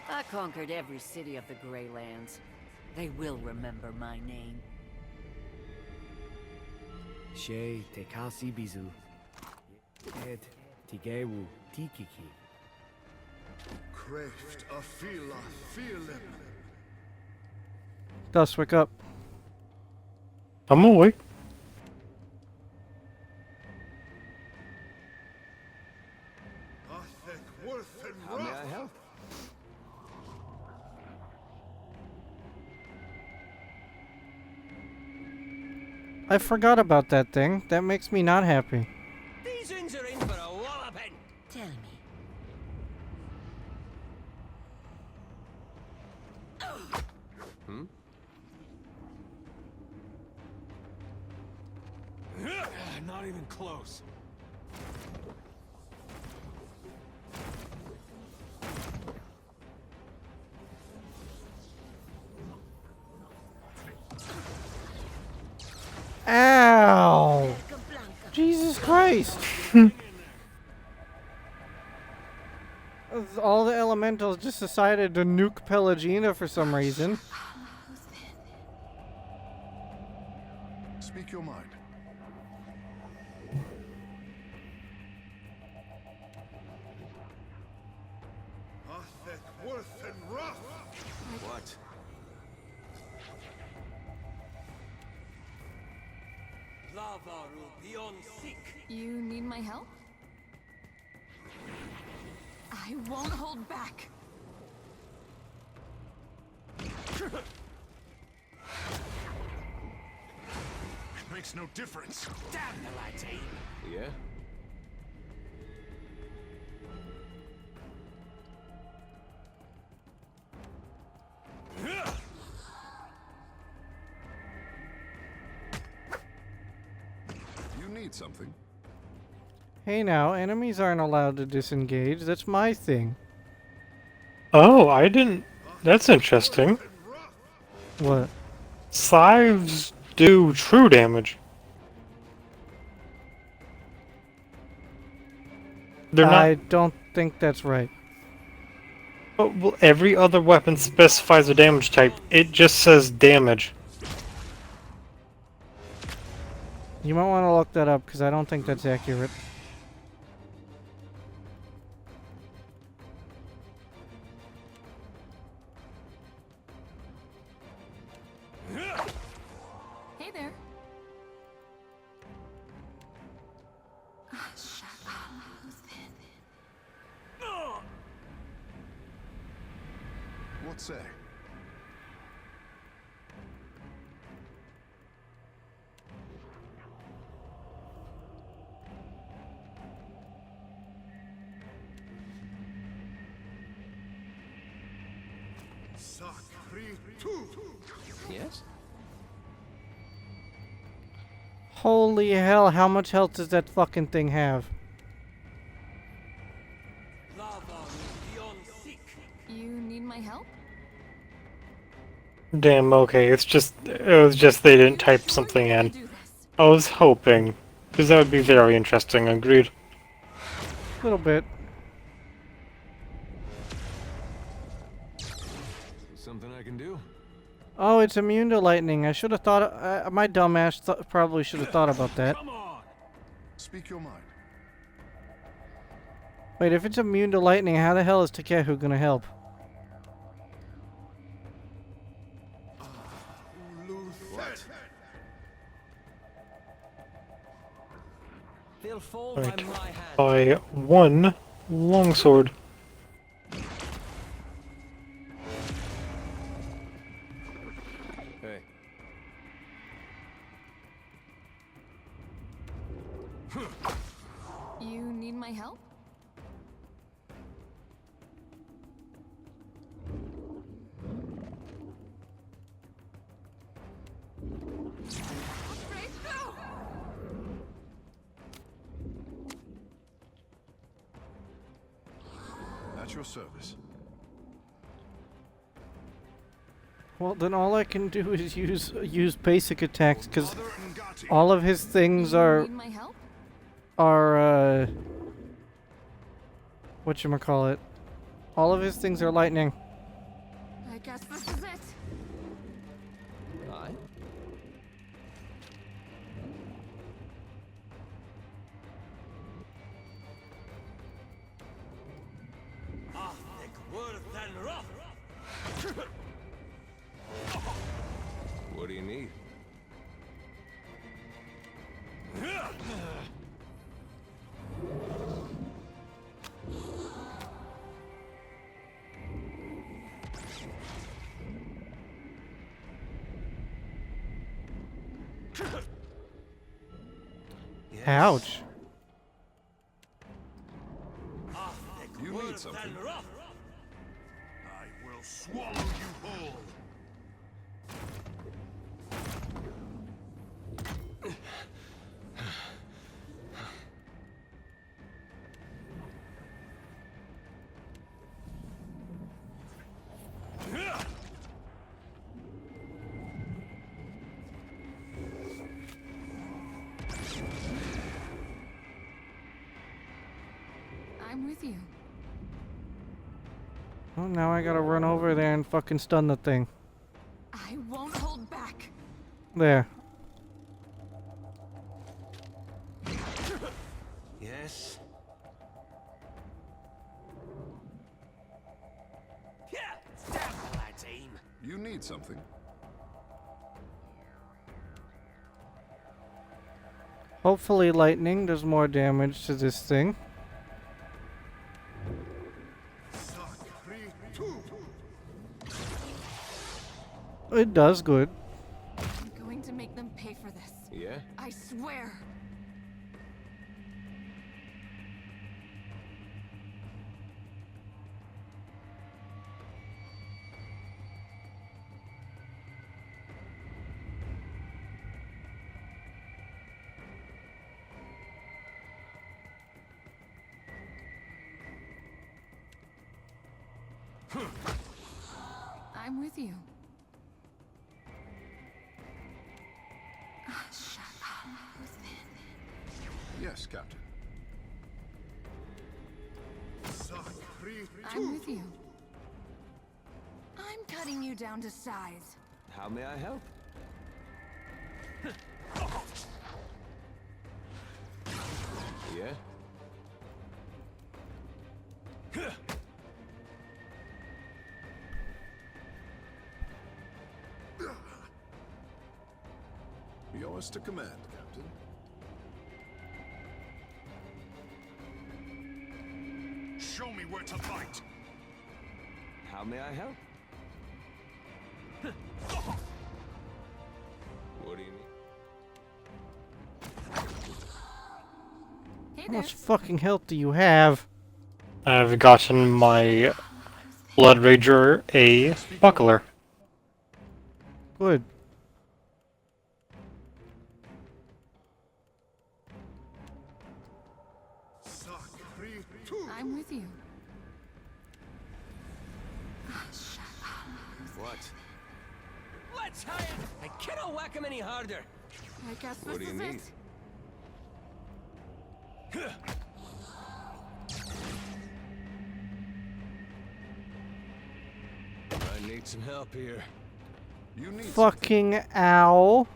I conquered every city of the Greylands. They will remember my name. She tekasi bizu. Et tigewu tikiki. Craved afila feeling. Dust, wake up. I'm awake. How may I help? I forgot about that thing. That makes me not happy. These things are in for a walloping! Tell me. Hmm? Not even close. priest. All the elementals just decided to nuke Pelagina for some reason. Speak your mind. What? You need my help? I won't hold back. It makes no difference. Damn the lad's aim. Yeah? You need something. Hey now, enemies aren't allowed to disengage. That's my thing. Oh, I didn't. That's interesting. What? Scythes do true damage. They're I not. don't think that's right. Oh, well, every other weapon specifies a damage type. It just says damage. You might want to look that up because I don't think that's accurate. Hey there. What say? Yes? Holy hell, how much health does that fucking thing have? You need my help? Damn, okay, it was just they didn't type something in. I was hoping, because that would be very interesting, agreed. A little bit. Something I can do? Oh, it's immune to lightning. I should have thought. My dumbass probably should have thought about that. Speak your mind. Wait, if it's immune to lightning, how the hell is Takehu gonna help? What? They'll fall Right. by my hand. By one longsword. Hey. You need my help? At your service. Well, then all I can do is use basic attacks because all of his things are whatchamacallit. All of his things are lightning. I guess this is it. Aye? What do you need? Ouch. You need something. I will swallow you whole. Well, now I gotta run over there and fucking stun the thing. I won't hold back. There. Yes? Yeah! Damn the lad's aim! You need something. Hopefully lightning does more damage to this thing. It does good. I'm going to make them pay for this. Yeah? I swear. I'm with you. Shut up, Ruthven. Yes, Captain. I'm with you. I'm cutting you down to size. How may I help? Yeah? Yours to command, Captain. Show me where to fight. How may I help? What do you need? How much fucking health do you have? I've gotten my Blood Rager a buckler. Good. I'm with you. What? Let's hide! I cannot whack him any harder! I guess What do this you is need? it. I need some help here. You need Fucking owl.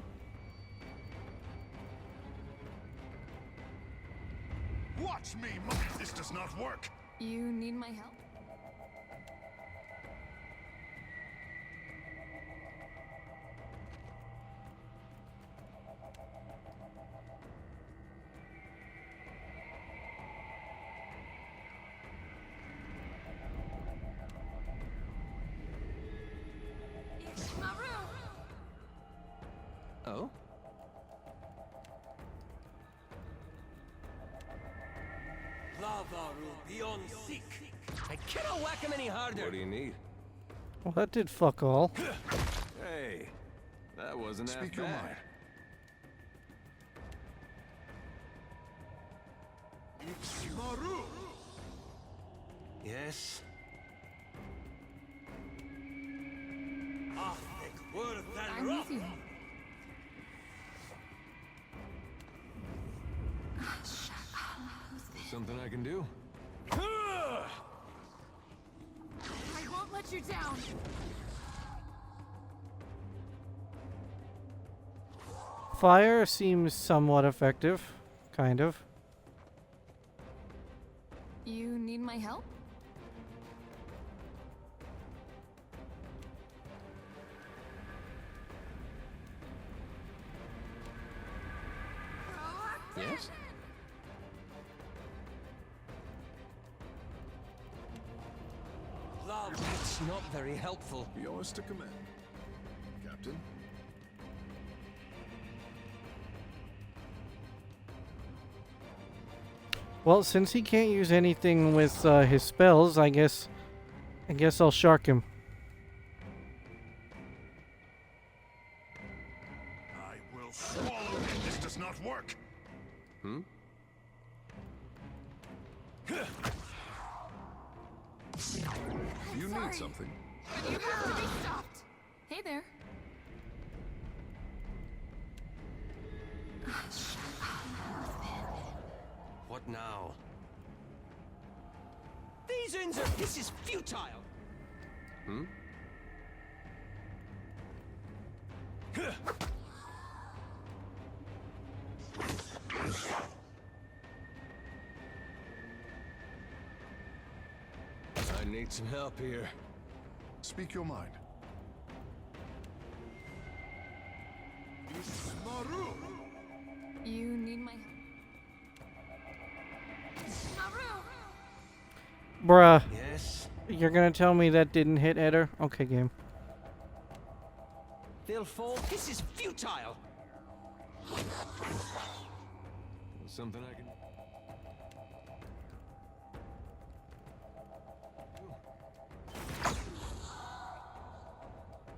Watch me. This does not work. You need my help? Oh? Lava will be on seek. I cannot whack him any harder. What do you need? Well, that did fuck all. Hey, that wasn't half Speak your bad. mind. Yes? I'm with you. Something I can do? I won't let you down. Fire seems somewhat effective. Kind of. You need my help? Yes? That's not very helpful. Yours to command, Captain. Well, since he can't use anything with his spells, I guess I'll shark him. I will swallow you. This does not work. Hmm? You need something. But you have to be stopped. Hey there. What now? This is futile. Hmm? I need some help here. Speak your mind. You need my Bruh. Yes? You're gonna tell me that didn't hit Eder? Okay, game. They'll fall. This is futile. Something I can...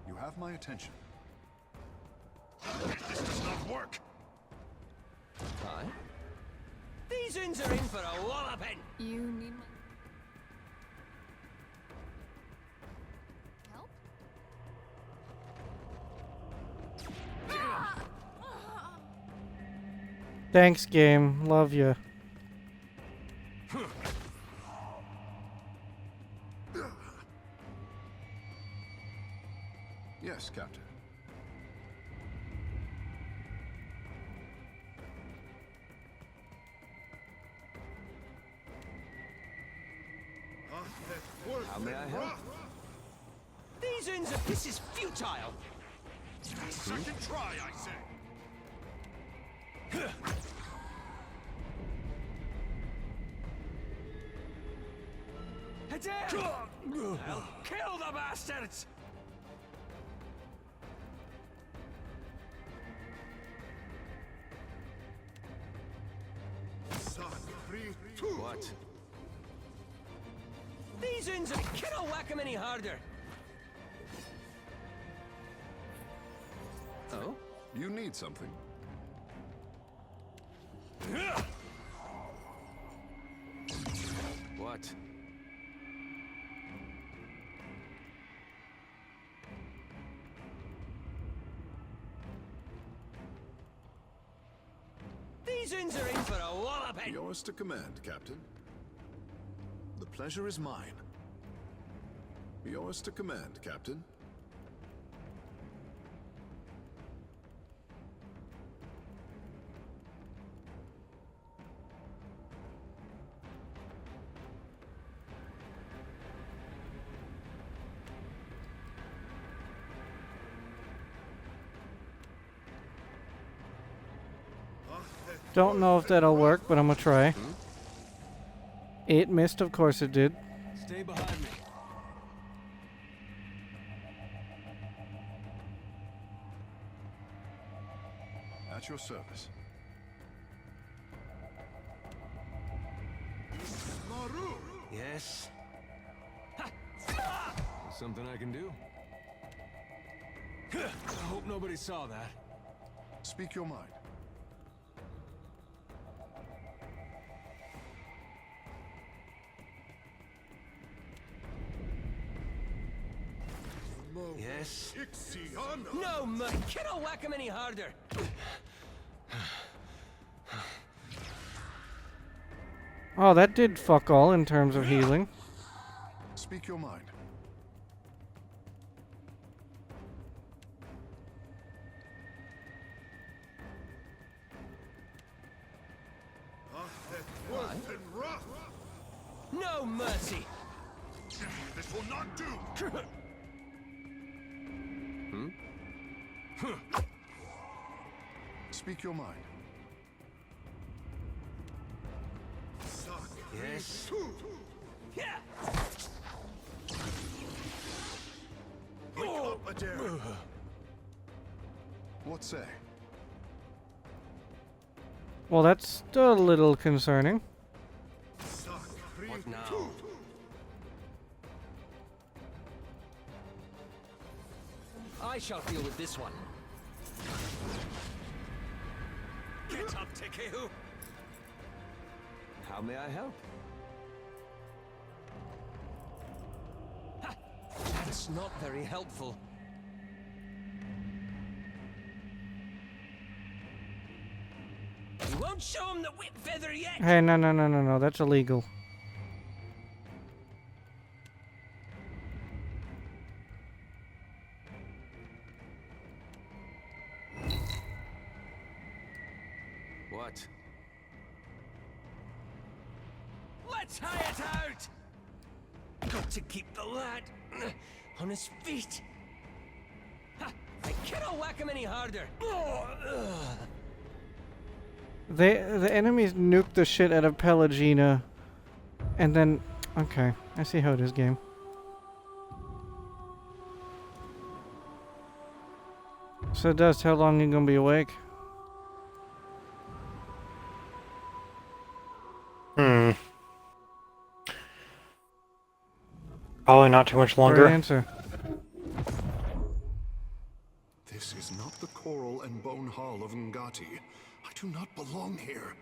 You have my attention. This does not work. Hi. These uns are in for a walloping. You need my help? Thanks, game. Love you. Yes, Captain. How may I help? These uns are... This is futile. Second try, I say. I'll kill the bastards! What? These uns are... Cannot whack 'em any harder. Oh? You need something. What? These uns are in for a walloping. Yours to command, Captain. The pleasure is mine. Yours to command, Captain. Don't know if that'll work, but I'm gonna try. It missed, of course it did. Stay behind me. At your service. Yes? Something I can do? I hope nobody saw that. Speak your mind. Yes? No, man. Cannot whack 'em any harder. Oh, that did fuck all in terms of healing. Speak your mind. No mercy. This will not do. Speak your mind. Yes? Yeah. What say? Well, that's a little concerning. What now? I shall deal with this one. Get up, Tekehu! How may I help? Ha! That's not very helpful. You won't show him the whip feather yet! Hey, no, that's illegal. what? Let's hire it out! Got to keep the lad on his feet. Ha, I cannot whack him any harder. The enemies nuked the shit out of Pelagina, and then okay, I see how it is, game. So Dust, how long you gonna be awake? Probably not too much longer. Great answer. This is not the coral and bone hall of Ngati. I do not belong here.